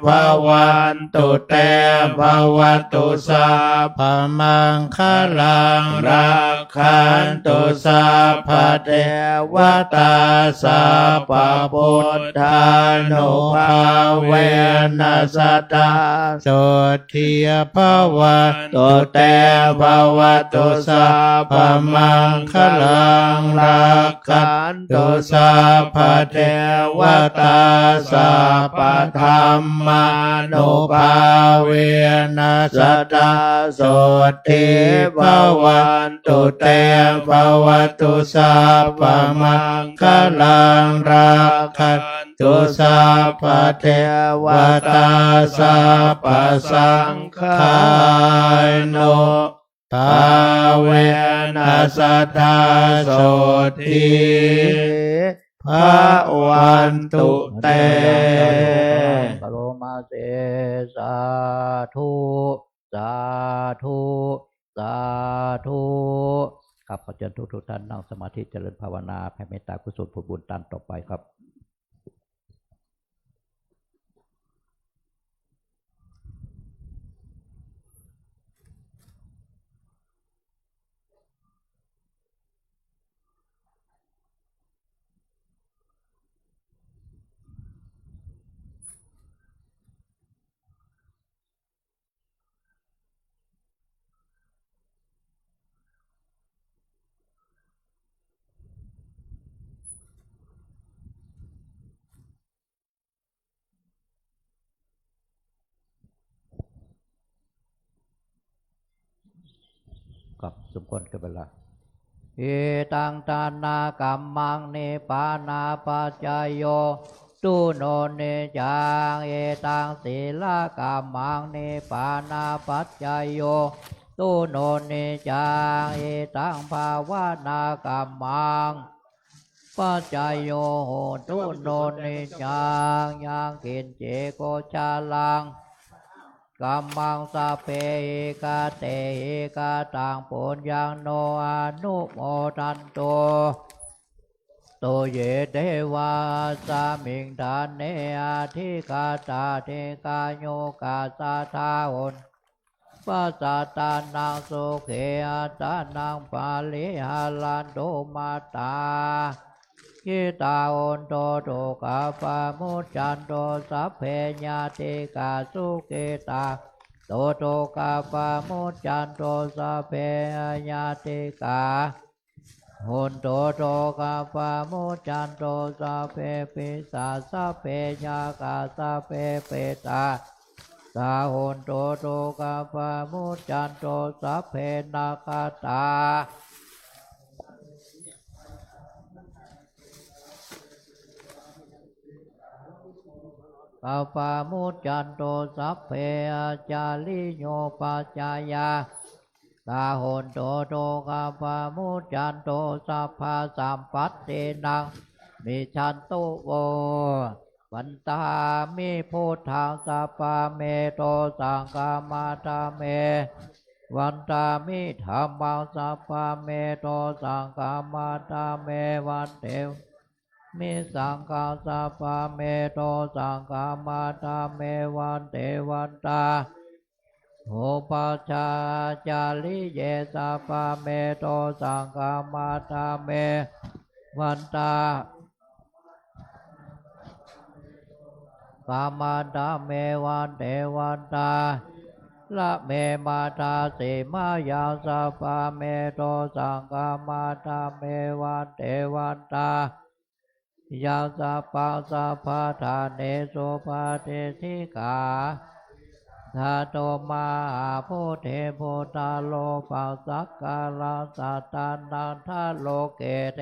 ภวันตุเตภวตุสาพมังคลังรักขันตุสาพเทวตาสาปพุทธานุภาเวนัสตาโสทิยภวันตุเตภวตุสาพมังคลังรักขันตุสาพเทวตาสาปธรรมานุภาเวนัสตาโสทิภวันตุเตภวตุสาพมังคลังรักขันตุสาพเทวตาสาปสังฆานุภาเวนัสตาโสทิภวันตุเต ปโรมาเสสาธุสาธุสาธุครับขอเชิญทุกท่านนั่งสมาธิเจริญภาวนาแผ่เมตตากุศลผลบุญตามต่อไปครับครับสมควรกับเวลา อิตังทานากัมมังนิปานาปัจจายโยตุโนเนจังเอตังศีลกัมมังนิปานาปัจจายโยตุโนเนจังเอตังภาวนากัมมังปัจจายโยโหตุโนเนจังยังกินเจโกชาลังกัมมังสะเพกาเตกาตังปุญญังโนอนุโมทันโตโตเยเทวาสามิงทานเนอาทิกาตาเทกาโยกาสาทาหุนปัสสะตานังสุเขอาตานังปาลิหาลันโดมาตากิตาโอนโตโตกาปามุจจันโตสัพเพญาติกาสุเกตาโตโตกาปามุจจันโตสัพเพญาติกาโหนโตโตกาปามุจจันโตสัพเพปิสาสัพเพญากาสัพเพเปตาสาโหนโตโตกาปามุจจันโตสัพเพนาคาตาปาปามุจจันโตสัพเพอาจาริโยปัจจายาตาโหนโตโตกาปามุจจันโตสัพพะสัมปัตเตนังมิชันโตโววันตามิพุทธังสัพพะเมโตสังฆามาตาเมวันตามิธรรมังสัพพะเมโตสังฆามาตาเมวันเตมิสังฆาสัพพะเมโตสังฆามาตาเมวันเตวันตาโหปัจจาจาริเยสัพพะเมโตสังฆามาตาเมวันตากามาตาเมวันเตวันตาละเมมาตาสิมายาสัพพะเมโตสังฆามาตาเมวันเตวันตายาสัพพะสัพพะทานเนสุปาเทธิกาธาโตมาโพเทโพตาโลปัสสักกาลาสัตตานันทาโลเกเต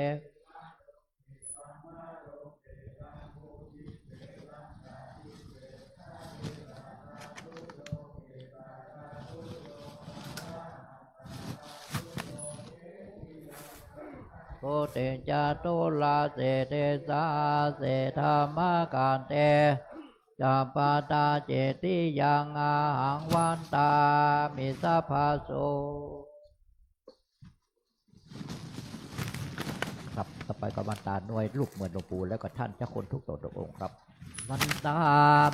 โกเตจาตุลาเสเตสาเสธรรมการเตจาปาตาเจติยังอาหังวันตามิสัพพะโสครับต่อไปก็วันตาหน่วยลูกเหมือนหลวงปู่แล้วก็ท่านเจ้าคนทุกตนทุกองค์ครับวันตา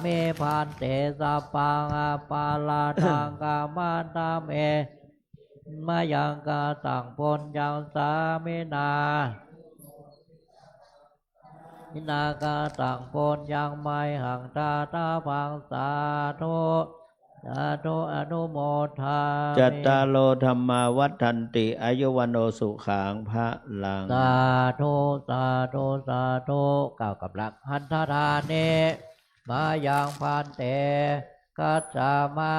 เมพันเตสัพพังอปาลาทังกามันตาเมมายังกาตังพลยังสามินามินากาตังพลยังไม่หังตาตาพังสาธุสาธุอนุโมทามิ จัตตาโลธรรมาวัฏันติอายุวันโนสุขังพระลัง สาธุสาธุสาธุกล่าวกับหลักหันทธาเนมายังพันเตกัจจามา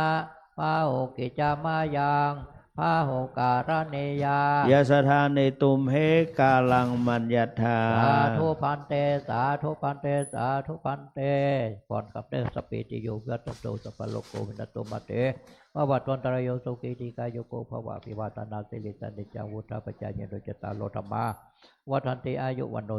พาหุกิจามายังพาหุการเนยาย าสถานิตุมเหกาลังมัญญาธา สาธุพันเตสาธุพันเตสาธุพันเตก่อนกับเด้อสปีติโยกัตโตสัพพะโลกโกวินัสโตมาเตภวัตวันตรายโยสุขีติกายโยโกภวะพิวาตนาสิริสันนิจังวุฒาปัจจายโนจตตารโลธรรมาวัฏันติอายุวันโน